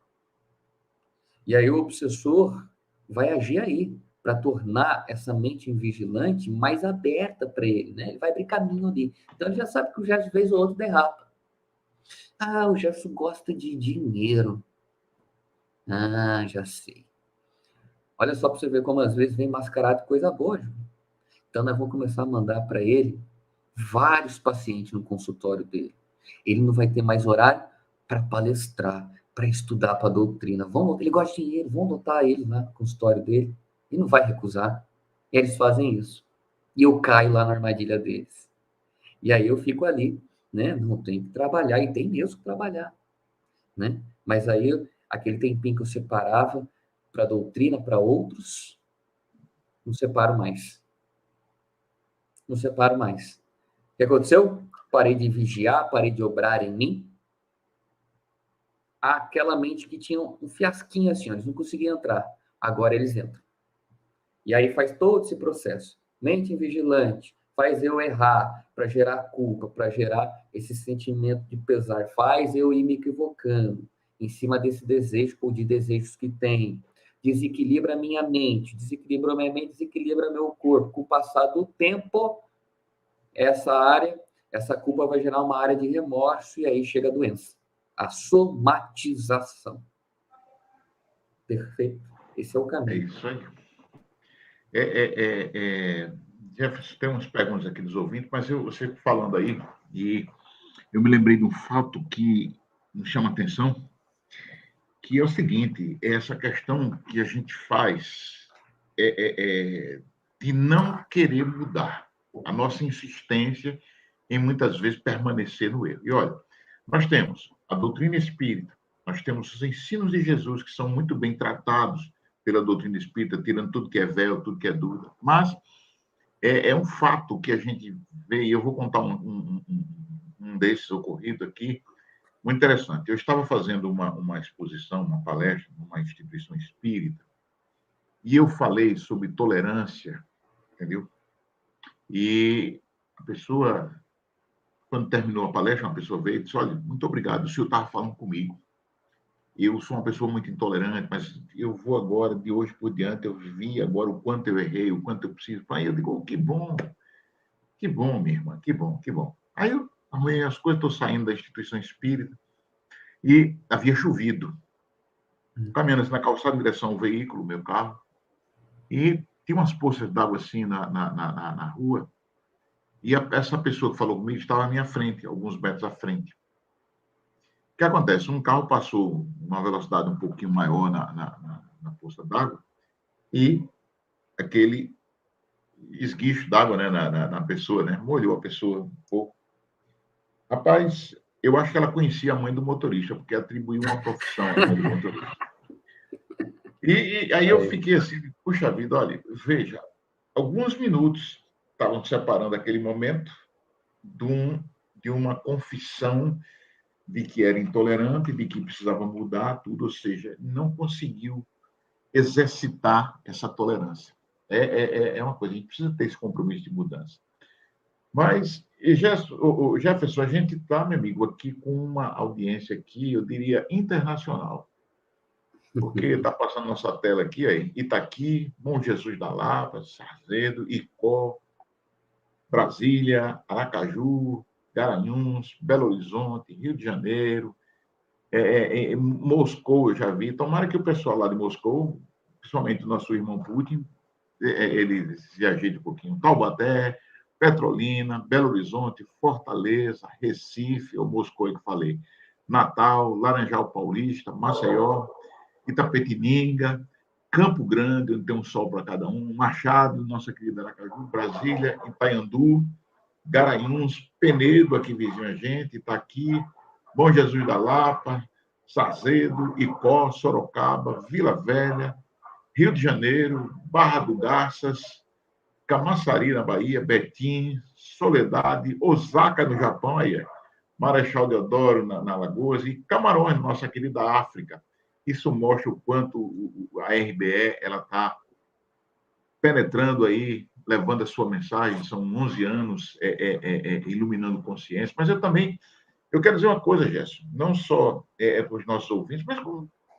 E aí o obsessor vai agir aí para tornar essa mente invigilante mais aberta para ele, né? Ele vai abrir caminho ali. Então ele já sabe que o Gerson, de vez ou outro, derrapa. O Gerson gosta de dinheiro. Já sei. Olha só para você ver como às vezes vem mascarado de coisa boa, Ju. Então nós vamos começar a mandar para ele vários pacientes no consultório dele. Ele não vai ter mais horário para palestrar, para estudar para a doutrina. Ele gosta de dinheiro, vamos botar ele lá no consultório dele. Ele não vai recusar. E eles fazem isso. E eu caio lá na armadilha deles. E aí eu fico ali, né? Não tenho que trabalhar, e tem mesmo que trabalhar, né? Mas aí, aquele tempinho que eu separava para a doutrina, para outros, não separo mais. Não separo mais. O que aconteceu? Parei de vigiar, parei de obrar em mim. Aquela mente que tinha um fiasquinho assim, eles não conseguiam entrar. Agora eles entram. E aí faz todo esse processo. Mente invigilante, faz eu errar, para gerar culpa, para gerar esse sentimento de pesar, faz eu ir me equivocando em cima desse desejo ou de desejos que tem. Desequilibra a minha mente, desequilibra meu corpo. Com o passar do tempo, essa culpa vai gerar uma área de remorso e aí chega a doença. A somatização. Perfeito? Esse é o caminho. É isso aí. Jefferson, tem umas perguntas aqui dos ouvintes, mas você falando aí, e eu me lembrei de um fato que me chama a atenção, que é o seguinte, é essa questão que a gente faz de não querer mudar, a nossa insistência em muitas vezes permanecer no erro. E olha, nós temos a doutrina espírita, nós temos os ensinos de Jesus, que são muito bem tratados pela doutrina espírita, tirando tudo que é véu, tudo que é dúvida, mas é um fato que a gente vê, e eu vou contar um desses ocorrido aqui, muito interessante. Eu estava fazendo uma exposição, uma palestra, numa instituição espírita, e eu falei sobre tolerância, entendeu? E a pessoa, quando terminou a palestra, uma pessoa veio e disse: olha, muito obrigado, o senhor estava falando comigo. Eu sou uma pessoa muito intolerante, mas eu vou agora, de hoje por diante, eu vi agora o quanto eu errei, o quanto eu preciso. Aí eu digo: que bom, minha irmã, que bom, que bom. Aí eu arrumei as coisas, estou saindo da instituição espírita, e havia chovido. Caminhando assim na calçada em direção ao veículo, meu carro, e tinha umas poças d'água assim na rua, e essa pessoa que falou comigo estava à minha frente, alguns metros à frente. O que acontece? Um carro passou uma velocidade um pouquinho maior na poça d'água, e aquele esguicho d'água, né, na pessoa, né? Molhou a pessoa um pouco. Rapaz, eu acho que ela conhecia a mãe do motorista, porque atribuiu uma profissão à mãe do motorista. E aí eu fiquei assim, puxa vida, olha, veja, alguns minutos estavam separando aquele momento de uma confissão de que era intolerante, de que precisava mudar tudo, ou seja, não conseguiu exercitar essa tolerância. É uma coisa, a gente precisa ter esse compromisso de mudança. Mas, Jefferson, a gente está, meu amigo, aqui com uma audiência aqui, eu diria, internacional. Porque está passando nossa tela aqui, aí, Itaqui, Bom Jesus da Lapa, Sarzedo, Icó, Brasília, Aracaju, Garanhuns, Belo Horizonte, Rio de Janeiro, Moscou, eu já vi. Tomara que o pessoal lá de Moscou, principalmente o nosso irmão Putin, ele se ajeite um pouquinho. Taubaté, Petrolina, Belo Horizonte, Fortaleza, Recife, ou Moscou que falei, Natal, Laranjal Paulista, Maceió, Itapetininga, Campo Grande, onde tem um sol para cada um, Machado, nossa querida Aracaju, Brasília, Itaiandu, Garanhuns, Penedo, aqui vizinho a gente, Itaqui, Bom Jesus da Lapa, Sarzedo, Icó, Sorocaba, Vila Velha, Rio de Janeiro, Barra do Garças, Camaçari, na Bahia, Betim, Soledade, Osaka, no Japão, aí, Marechal Deodoro, na Alagoas, e Camarões, nossa querida África. Isso mostra o quanto a RBE está penetrando aí, levando a sua mensagem. São 11 anos iluminando consciência. Mas eu quero dizer uma coisa, Gerson, não só para os nossos ouvintes, mas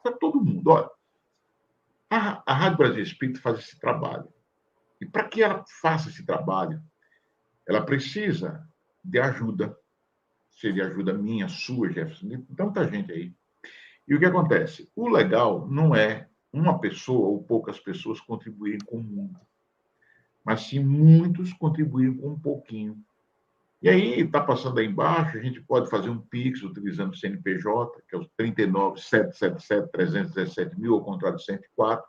para todo mundo. Olha, a Rádio Brasil Espírita faz esse trabalho. E para que ela faça esse trabalho, ela precisa de ajuda. Seria ajuda minha, sua, Jefferson, de tanta gente aí. E o que acontece? O legal não é uma pessoa ou poucas pessoas contribuírem com o mundo, mas sim muitos contribuírem com um pouquinho. E aí, está passando aí embaixo, a gente pode fazer um Pix utilizando o CNPJ, que é o 39.777.317.000, ao contrário de 104,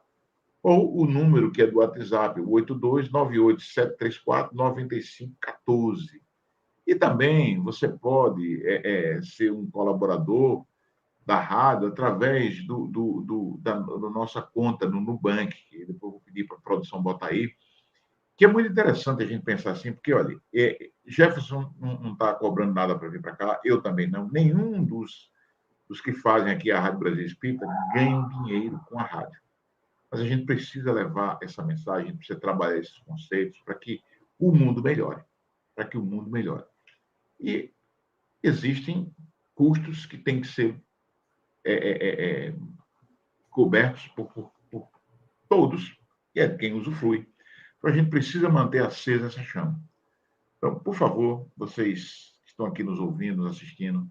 ou o número que é do WhatsApp, o 8298-734-9514. E também você pode ser um colaborador da rádio através da nossa conta no Nubank, que depois eu vou pedir para a produção botar aí, que é muito interessante a gente pensar assim, porque, olha, Jefferson não está cobrando nada para vir para cá, eu também não, nenhum dos que fazem aqui a Rádio Brasil Espírita ganham dinheiro com a rádio. Mas a gente precisa levar essa mensagem, a gente precisa trabalhar esses conceitos para que o mundo melhore, para que o mundo melhore. E existem custos que têm que ser cobertos por todos, e é quem usufrui. Então, a gente precisa manter acesa essa chama. Então, por favor, vocês que estão aqui nos ouvindo, nos assistindo,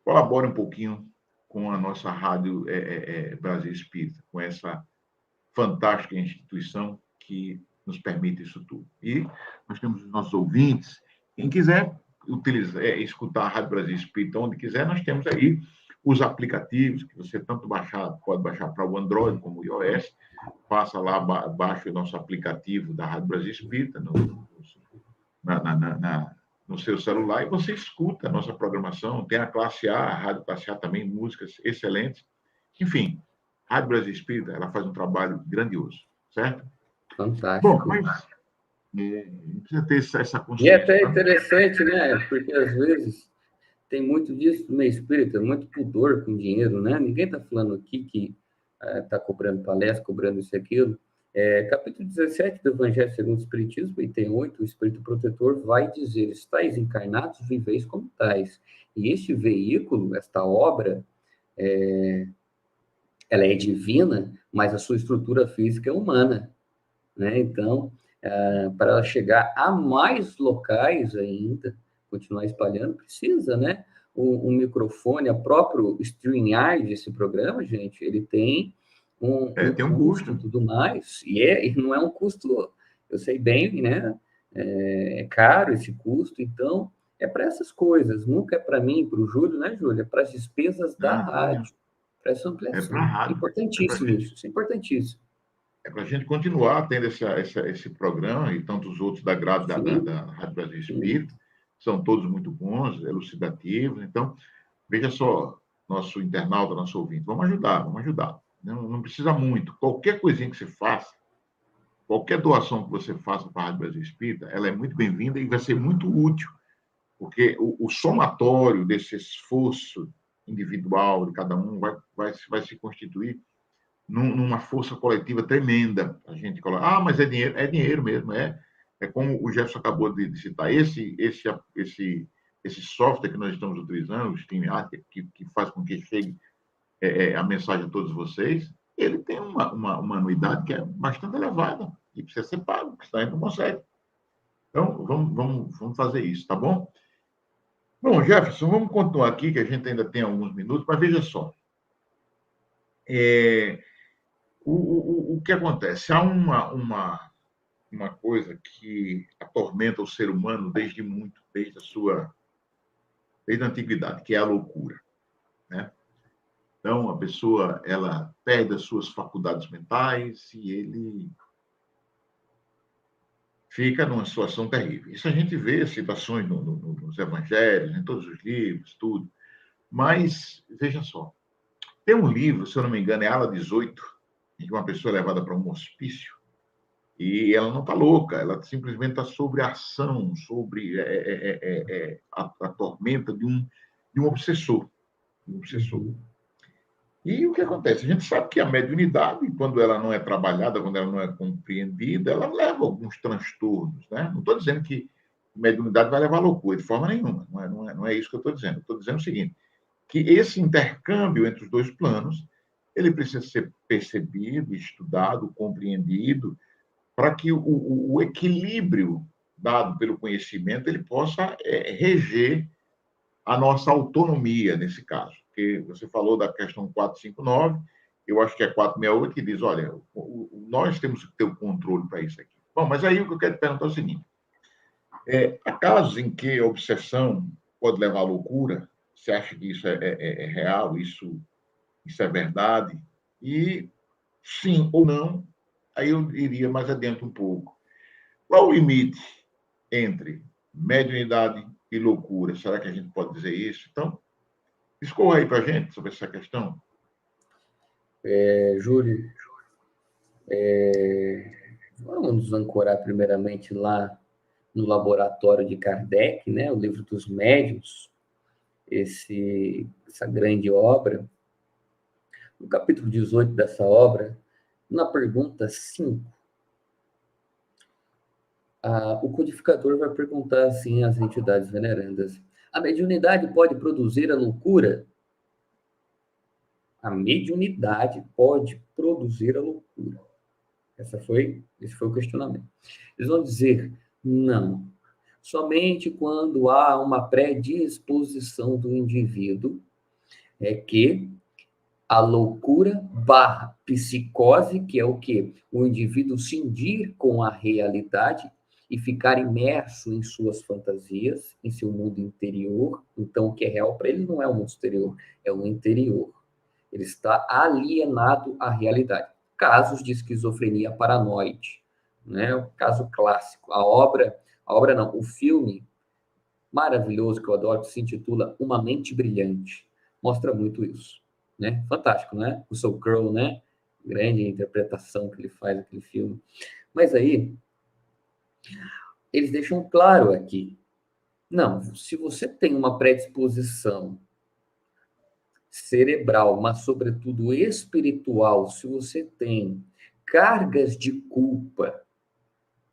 colaborem um pouquinho com a nossa Rádio Brasil Espírita, com essa fantástica instituição que nos permite isso tudo. E nós temos os nossos ouvintes. Quem quiser escutar a Rádio Brasil Espírita onde quiser, nós temos aí os aplicativos que você tanto pode baixar para o Android como o iOS. Passa lá, baixa o nosso aplicativo da Rádio Brasil Espírita no seu celular e você escuta a nossa programação. Tem a Classe A, a Rádio Classe A também, músicas excelentes. Enfim, a Rádio Brasil Espírita, ela faz um trabalho grandioso, certo? Fantástico. Bom, mas precisa ter essa consciência. E é até interessante, né? Porque às vezes tem muito disso no meio espírita, muito pudor com dinheiro, né? Ninguém está falando aqui que está cobrando palestra, cobrando isso e aquilo. Capítulo 17 do Evangelho segundo o Espiritismo, item 8, o Espírito Protetor vai dizer: estáis encarnados, viveis como tais. E este veículo, esta obra, ela é divina, mas a sua estrutura física é humana, né? Então, para ela chegar a mais locais ainda, continuar espalhando, precisa, né? Um microfone, a próprio StreamYard, esse programa, gente, ele tem tem um custo e tudo mais, e não é um custo, eu sei bem, né? É caro esse custo, então é para essas coisas, nunca é para mim, para o Júlio, né, Júlio? É para as despesas da rádio, para essa ampliação. É para a rádio. Importantíssimo isso é importantíssimo. é para a gente continuar tendo esse programa e tantos outros da grade da Rádio Brasil Espírita, são todos muito bons, elucidativos. Então, veja só, nosso internauta, nosso ouvinte, vamos ajudar. Não precisa muito. Qualquer coisinha que você faça, qualquer doação que você faça para a Rádio Brasil Espírita, ela é muito bem-vinda e vai ser muito útil, porque o somatório desse esforço individual de cada um vai se constituir numa força coletiva tremenda. A gente coloca, mas é dinheiro mesmo, é como o Jefferson acabou de citar, esse software que nós estamos utilizando, o StreamYard, que faz com que chegue a mensagem a todos vocês, ele tem uma anuidade que é bastante elevada e precisa ser pago, porque senão a gente não consegue. Então, vamos fazer isso, tá bom? Bom, Jefferson, vamos continuar aqui, que a gente ainda tem alguns minutos, mas veja só. O que acontece? Há uma coisa que atormenta o ser humano desde a antiguidade, que é a loucura, né? Então, a pessoa, ela perde as suas faculdades mentais e ele fica numa situação terrível. Isso a gente vê citações nos evangelhos, em todos os livros, tudo. Mas, veja só, tem um livro, se eu não me engano, é Ala 18, em que uma pessoa é levada para um hospício e ela não está louca, ela simplesmente está sobre a ação, sobre a tormenta de um obsessor. E o que acontece? A gente sabe que a mediunidade, quando ela não é trabalhada, quando ela não é compreendida, ela leva a alguns transtornos, né? Não estou dizendo que mediunidade vai levar à loucura, de forma nenhuma. Não é isso que eu estou dizendo. Eu estou dizendo o seguinte, que esse intercâmbio entre os dois planos, ele precisa ser percebido, estudado, compreendido, para que o equilíbrio dado pelo conhecimento ele possa reger a nossa autonomia nesse caso. Porque você falou da questão 459, eu acho que é 468, que diz, olha, nós temos que ter o controle para isso aqui. Bom, mas aí o que eu quero te perguntar é o seguinte, há casos em que a obsessão pode levar à loucura, você acha que isso é real, isso é verdade? E sim ou não, aí eu iria mais adiante um pouco. Qual o limite entre mediunidade e loucura? Será que a gente pode dizer isso? Então, discorra aí para a gente sobre essa questão. Júlio, vamos nos ancorar primeiramente lá no laboratório de Kardec, né, o Livro dos Médiuns, essa grande obra. No capítulo 18 dessa obra, na pergunta 5, o codificador vai perguntar assim às entidades venerandas: a mediunidade pode produzir a loucura? A mediunidade pode produzir a loucura. Esse foi o questionamento. Eles vão dizer: não. Somente quando há uma predisposição do indivíduo é que a loucura / psicose, que é o quê? O indivíduo cindir com a realidade e ficar imerso em suas fantasias, em seu mundo interior. Então, o que é real para ele não é o mundo exterior, é o interior. Ele está alienado à realidade. Casos de esquizofrenia paranoide, né? O caso clássico. A obra não, o filme maravilhoso que eu adoro, que se intitula Uma Mente Brilhante, mostra muito isso, né? Fantástico, né? O Russell Crowe, né? Grande interpretação que ele faz naquele filme. Mas aí, eles deixam claro aqui, não, se você tem uma predisposição cerebral, mas sobretudo espiritual, se você tem cargas de culpa,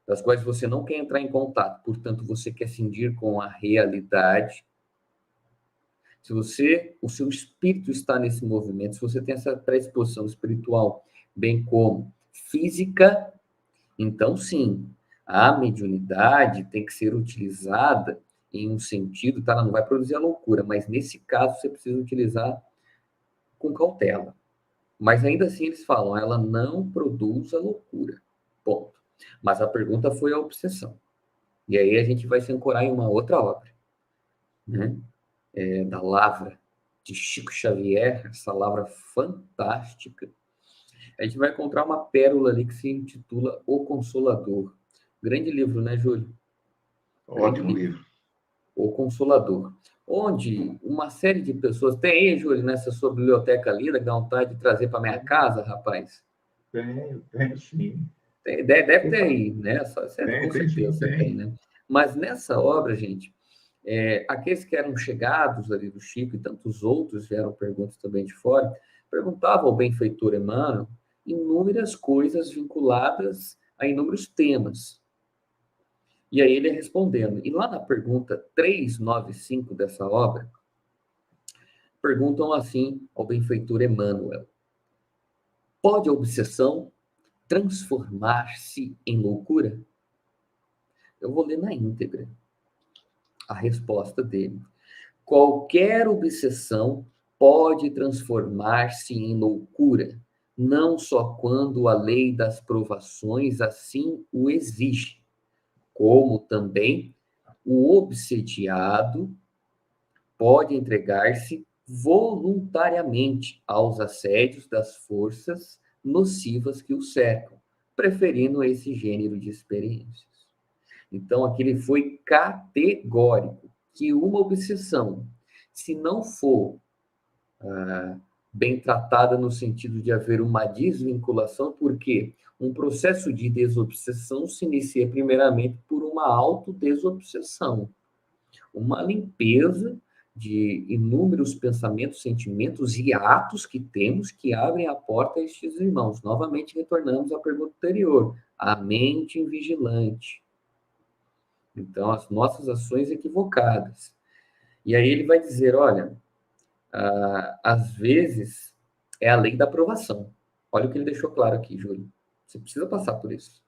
das quais você não quer entrar em contato, portanto, você quer cindir com a realidade. Se o seu espírito está nesse movimento, se você tem essa predisposição espiritual, bem como física, então sim, a mediunidade tem que ser utilizada em um sentido, tá? Ela não vai produzir a loucura, mas nesse caso você precisa utilizar com cautela. Mas ainda assim eles falam, ela não produz a loucura. Ponto. Mas a pergunta foi a obsessão. E aí a gente vai se ancorar em uma outra obra, né? Da Lavra, de Chico Xavier, essa Lavra fantástica. a gente vai encontrar uma pérola ali que se intitula O Consolador. Grande livro, né, Júlio? Ótimo livro. O Consolador. Onde uma série de pessoas... Tem aí, Júlio, nessa sua biblioteca lida, que dá vontade de trazer para minha casa, rapaz? Tenho sim. Deve ter aí, né? Com Tem sim, certeza você tem, né? Mas nessa obra, gente, aqueles que eram chegados ali do Chico e tantos outros vieram perguntas também de fora, perguntavam ao benfeitor Emmanuel inúmeras coisas vinculadas a inúmeros temas. E aí ele respondendo. E lá na pergunta 395 dessa obra, perguntam assim ao benfeitor Emmanuel: pode a obsessão transformar-se em loucura? Eu vou ler na íntegra a resposta dele. Qualquer obsessão pode transformar-se em loucura, não só quando a lei das provações assim o exige, como também o obsediado pode entregar-se voluntariamente aos assédios das forças nocivas que o cercam, preferindo esse gênero de experiências. Então, aqui ele foi categórico que uma obsessão, se não for bem tratada no sentido de haver uma desvinculação, porque um processo de desobsessão se inicia primeiramente por uma autodesobsessão, uma limpeza de inúmeros pensamentos, sentimentos e atos que temos que abrem a porta a estes irmãos. Novamente retornamos à pergunta anterior, a mente invigilante. Então, as nossas ações equivocadas. E aí ele vai dizer, olha, às vezes é a lei da aprovação. Olha o que ele deixou claro aqui, Júlio. Você precisa passar por isso.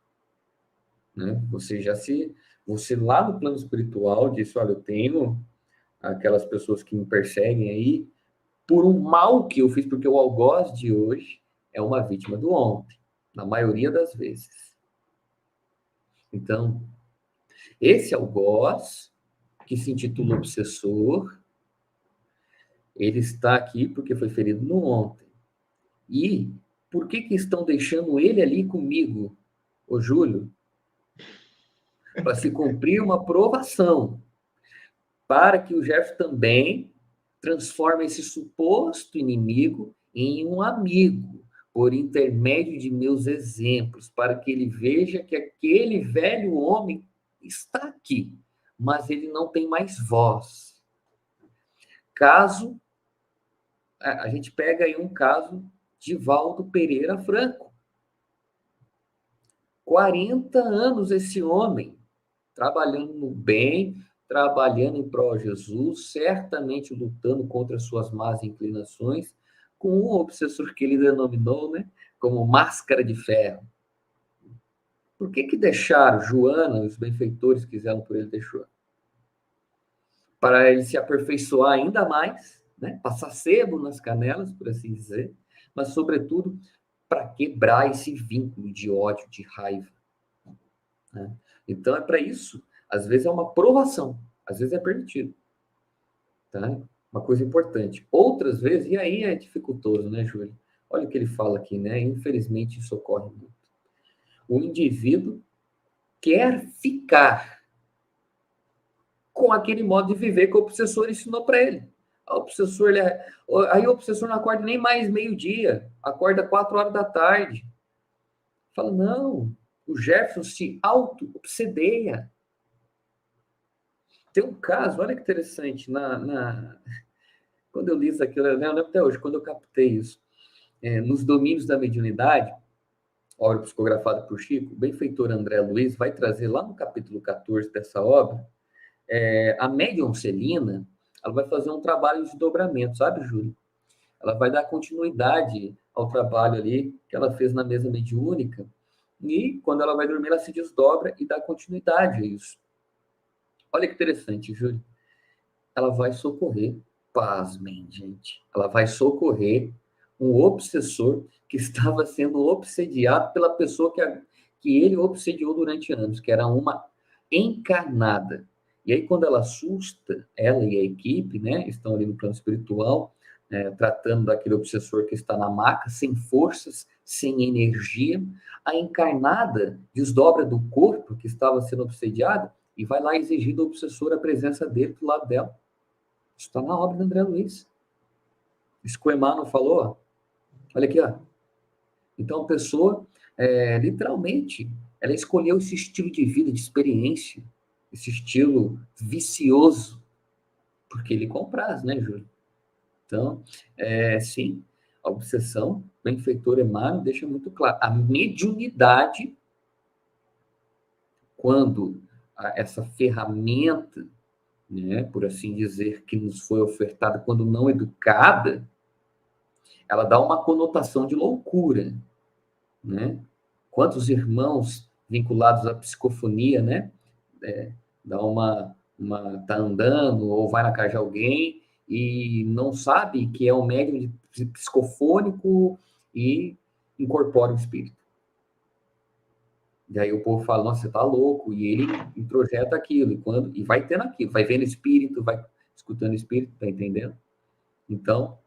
Né? Você lá no plano espiritual disse, olha, eu tenho aquelas pessoas que me perseguem aí por um mal que eu fiz, porque o algoz de hoje é uma vítima do ontem, na maioria das vezes. Então, esse algoz, que se intitula obsessor, ele está aqui porque foi ferido no ontem. E por que estão deixando ele ali comigo, ô Júlio? Para se cumprir uma provação, para que o Jefferson também transforme esse suposto inimigo em um amigo, por intermédio de meus exemplos, para que ele veja que aquele velho homem está aqui, mas ele não tem mais voz. Caso, a gente pega aí um caso de Valdo Pereira Franco. 40 anos esse homem, trabalhando no bem, trabalhando em prol de Jesus, certamente lutando contra suas más inclinações, com um obsessor que ele denominou, né, como máscara de ferro. Por que deixaram Joana, os benfeitores quiseram por ele deixou? Para ele se aperfeiçoar ainda mais, né, passar sebo nas canelas, por assim dizer, mas, sobretudo, para quebrar esse vínculo de ódio, de raiva. Né? Então, é para isso. Às vezes é uma provação, às vezes é permitido. Tá? Uma coisa importante. Outras vezes, e aí é dificultoso, né, Júlio? Olha o que ele fala aqui, né? Infelizmente, isso ocorre muito. O indivíduo quer ficar com aquele modo de viver que o obsessor ensinou para ele. Aí o obsessor não acorda nem mais meio-dia, acorda 4 horas da tarde. Fala, não, o Jefferson se auto-obsedeia. Tem um caso, olha que interessante, quando eu li isso aqui, eu lembro até hoje, quando eu captei isso, nos domínios da mediunidade, obra psicografada por Chico, o benfeitor André Luiz vai trazer lá no capítulo 14 dessa obra, a médium Celina, ela vai fazer um trabalho de desdobramento, sabe, Júlio? Ela vai dar continuidade ao trabalho ali que ela fez na mesa mediúnica, e quando ela vai dormir, ela se desdobra e dá continuidade a isso. Olha que interessante, Júlio. Ela vai socorrer, pasmem, gente, ela vai socorrer um obsessor que estava sendo obsediado pela pessoa que ele obsediou durante anos, que era uma encarnada. E aí, quando ela assusta, ela e a equipe, né, estão ali no plano espiritual, tratando daquele obsessor que está na maca, sem forças, sem energia. A encarnada desdobra do corpo que estava sendo obsediado e vai lá exigir do obsessor a presença dele do lado dela. Isso está na obra do André Luiz. Isso que o Emmanuel falou, olha aqui, ó. Então, a pessoa, literalmente, ela escolheu esse estilo de vida, de experiência, esse estilo vicioso, porque ele compraz, né, Júlio? Então, sim, a obsessão, o benfeitor Emmanuel deixa muito claro. A mediunidade, quando essa ferramenta, né, por assim dizer, que nos foi ofertada, quando não educada, ela dá uma conotação de loucura, né? Quantos irmãos vinculados à psicofonia, né? Dá tá andando ou vai na casa de alguém e não sabe que é um médium psicofônico e incorpora o espírito. E aí o povo fala, nossa, você tá louco, e ele introjeta aquilo, e vai tendo aquilo, vai vendo espírito, vai escutando espírito, tá entendendo? Então,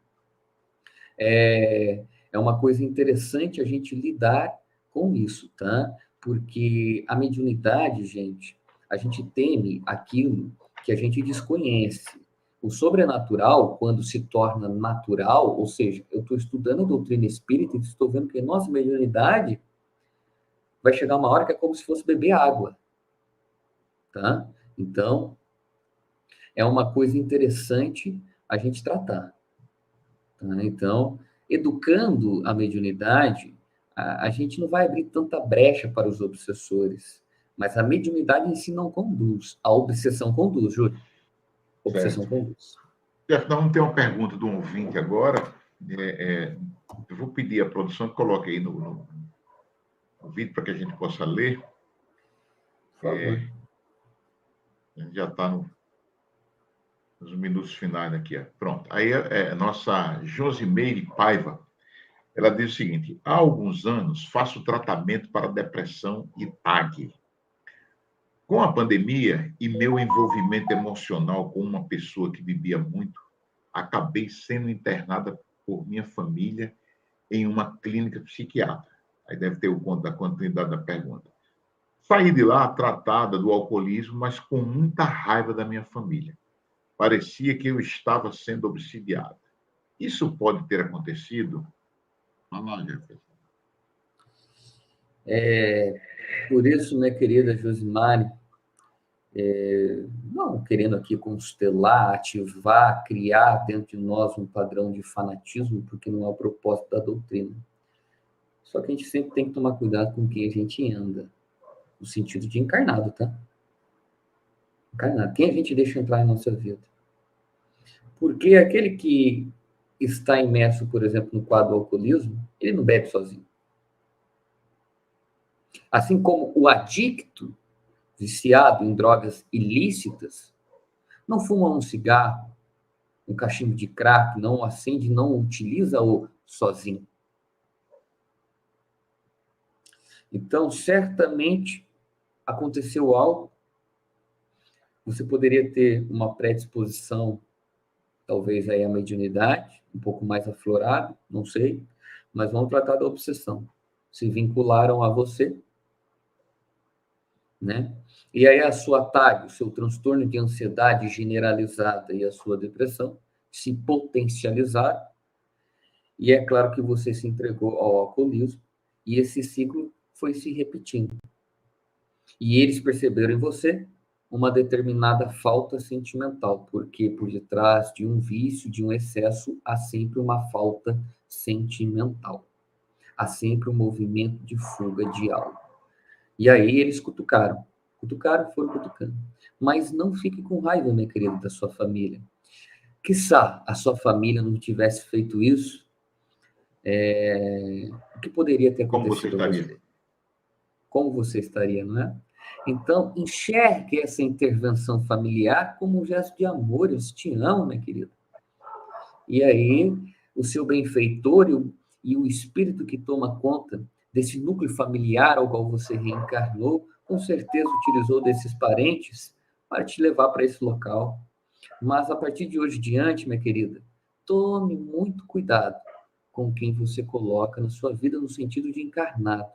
é uma coisa interessante a gente lidar com isso, tá? Porque a mediunidade, gente, a gente teme aquilo que a gente desconhece. O sobrenatural, quando se torna natural, ou seja, eu estou estudando a doutrina espírita e estou vendo que, nossa, mediunidade vai chegar uma hora que é como se fosse beber água, tá? Então, é uma coisa interessante a gente tratar. Tá? Então, educando a mediunidade, a gente não vai abrir tanta brecha para os obsessores, mas a mediunidade em si não conduz. A obsessão conduz, Júlio. A obsessão conduz. Jeff, nós vamos ter uma pergunta do ouvinte agora. Eu vou pedir à produção que coloque aí no vídeo para que a gente possa ler. Por favor. A gente já está nos minutos finais aqui. Pronto. Aí a nossa Josimeire Paiva, ela diz o seguinte: há alguns anos faço tratamento para depressão e TAG. Com a pandemia e meu envolvimento emocional com uma pessoa que bebia muito, acabei sendo internada por minha família em uma clínica psiquiátrica. Aí deve ter o conto da continuidade da pergunta. Saí de lá tratada do alcoolismo, mas com muita raiva da minha família. Parecia que eu estava sendo obsidiada. Isso pode ter acontecido? Fala, Jefferson. Por isso, minha querida Josimari, não querendo aqui constelar, ativar, criar dentro de nós um padrão de fanatismo, porque não é o propósito da doutrina. Só que a gente sempre tem que tomar cuidado com quem a gente anda, no sentido de encarnado, tá? Encarnado. Quem a gente deixa entrar em nossa vida? Porque aquele que está imerso, por exemplo, no quadro do alcoolismo, ele não bebe sozinho. Assim como o adicto, viciado em drogas ilícitas, não fuma um cigarro, um cachimbo de crack, não acende, não utiliza-o sozinho. Então, certamente, aconteceu algo, você poderia ter uma predisposição, talvez aí à mediunidade, um pouco mais aflorada, não sei, mas vamos tratar da obsessão. Se vincularam a você, né? E aí a sua TAG, o seu transtorno de ansiedade generalizada e a sua depressão se potencializaram, e é claro que você se entregou ao alcoolismo, e esse ciclo foi se repetindo. E eles perceberam em você uma determinada falta sentimental, porque por detrás de um vício, de um excesso, há sempre uma falta sentimental. Há sempre um movimento de fuga de algo. E aí eles cutucaram, foram cutucando. Mas não fique com raiva, minha querida, da sua família. Quiçá a sua família não tivesse feito isso, o que poderia ter acontecido a você? Como você estaria, não é? Então, enxergue essa intervenção familiar como um gesto de amor. Eu te amo, minha querida. E aí, o seu benfeitor e o espírito que toma conta desse núcleo familiar ao qual você reencarnou, com certeza utilizou desses parentes para te levar para esse local. Mas, a partir de hoje em diante, minha querida, tome muito cuidado com quem você coloca na sua vida no sentido de encarnado.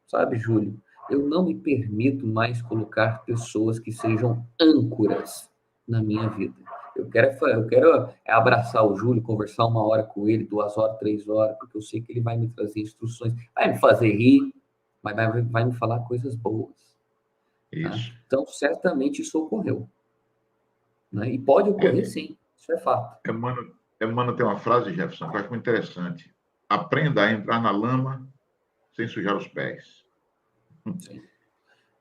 Sabe, Júlio, eu não me permito mais colocar pessoas que sejam âncoras na minha vida. Eu quero abraçar o Júlio, conversar 1 hora com ele, 2 horas, 3 horas, porque eu sei que ele vai me trazer instruções, vai me fazer rir, mas vai me falar coisas boas. Tá? Isso. Então, certamente isso ocorreu. Né? E pode ocorrer, sim, isso é fato. Emmanuel tem uma frase, Jefferson, que eu acho muito interessante. Aprenda a entrar na lama sem sujar os pés. Sim.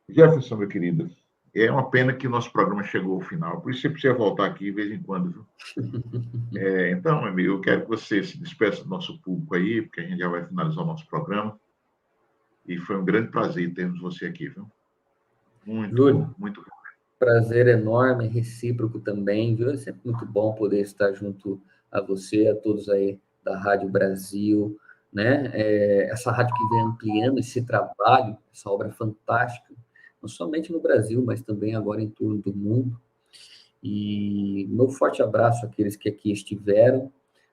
Jefferson, meu querido, é uma pena que o nosso programa chegou ao final, por isso você precisa voltar aqui de vez em quando, viu? Então, meu amigo, eu quero que você se despeça do nosso público aí, porque a gente já vai finalizar o nosso programa. E foi um grande prazer termos você aqui, viu? Muito Júlio, bom, muito bom. prazer enorme, recíproco também, viu? É sempre muito bom poder estar junto a você, a todos aí da Rádio Brasil, né? Essa rádio que vem ampliando esse trabalho, essa obra fantástica, não somente no Brasil, mas também agora em torno do mundo. E meu forte abraço àqueles que aqui estiveram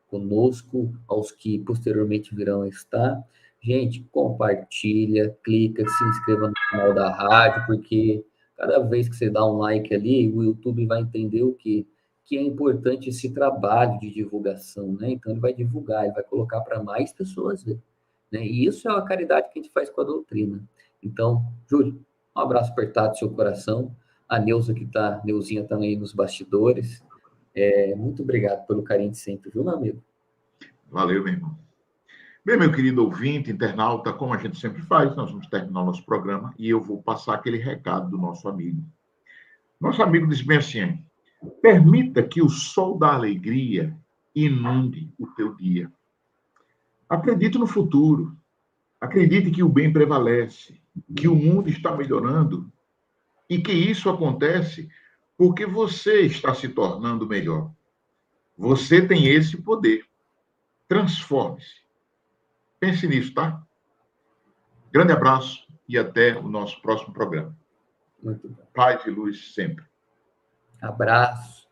conosco, aos que posteriormente virão a estar. Gente, compartilha, clica, se inscreva no canal da rádio, porque cada vez que você dá um like ali, o YouTube vai entender que é importante esse trabalho de divulgação, né? Então ele vai divulgar, ele vai colocar para mais pessoas ver, né? E isso é uma caridade que a gente faz com a doutrina. Então, Júlio, um abraço apertado no seu coração. A Neuzinha está aí nos bastidores. Muito obrigado pelo carinho de sempre, viu, meu amigo? Valeu, meu irmão. Bem, meu querido ouvinte, internauta, como a gente sempre faz, nós vamos terminar o nosso programa e eu vou passar aquele recado do nosso amigo. Nosso amigo diz bem assim: permita que o sol da alegria inunde o teu dia. Acredite no futuro. Acredite que o bem prevalece, que o mundo está melhorando e que isso acontece porque você está se tornando melhor. Você tem esse poder. Transforme-se. Pense nisso, tá? Grande abraço e até o nosso próximo programa. Muito bom. Paz e luz sempre. Abraço.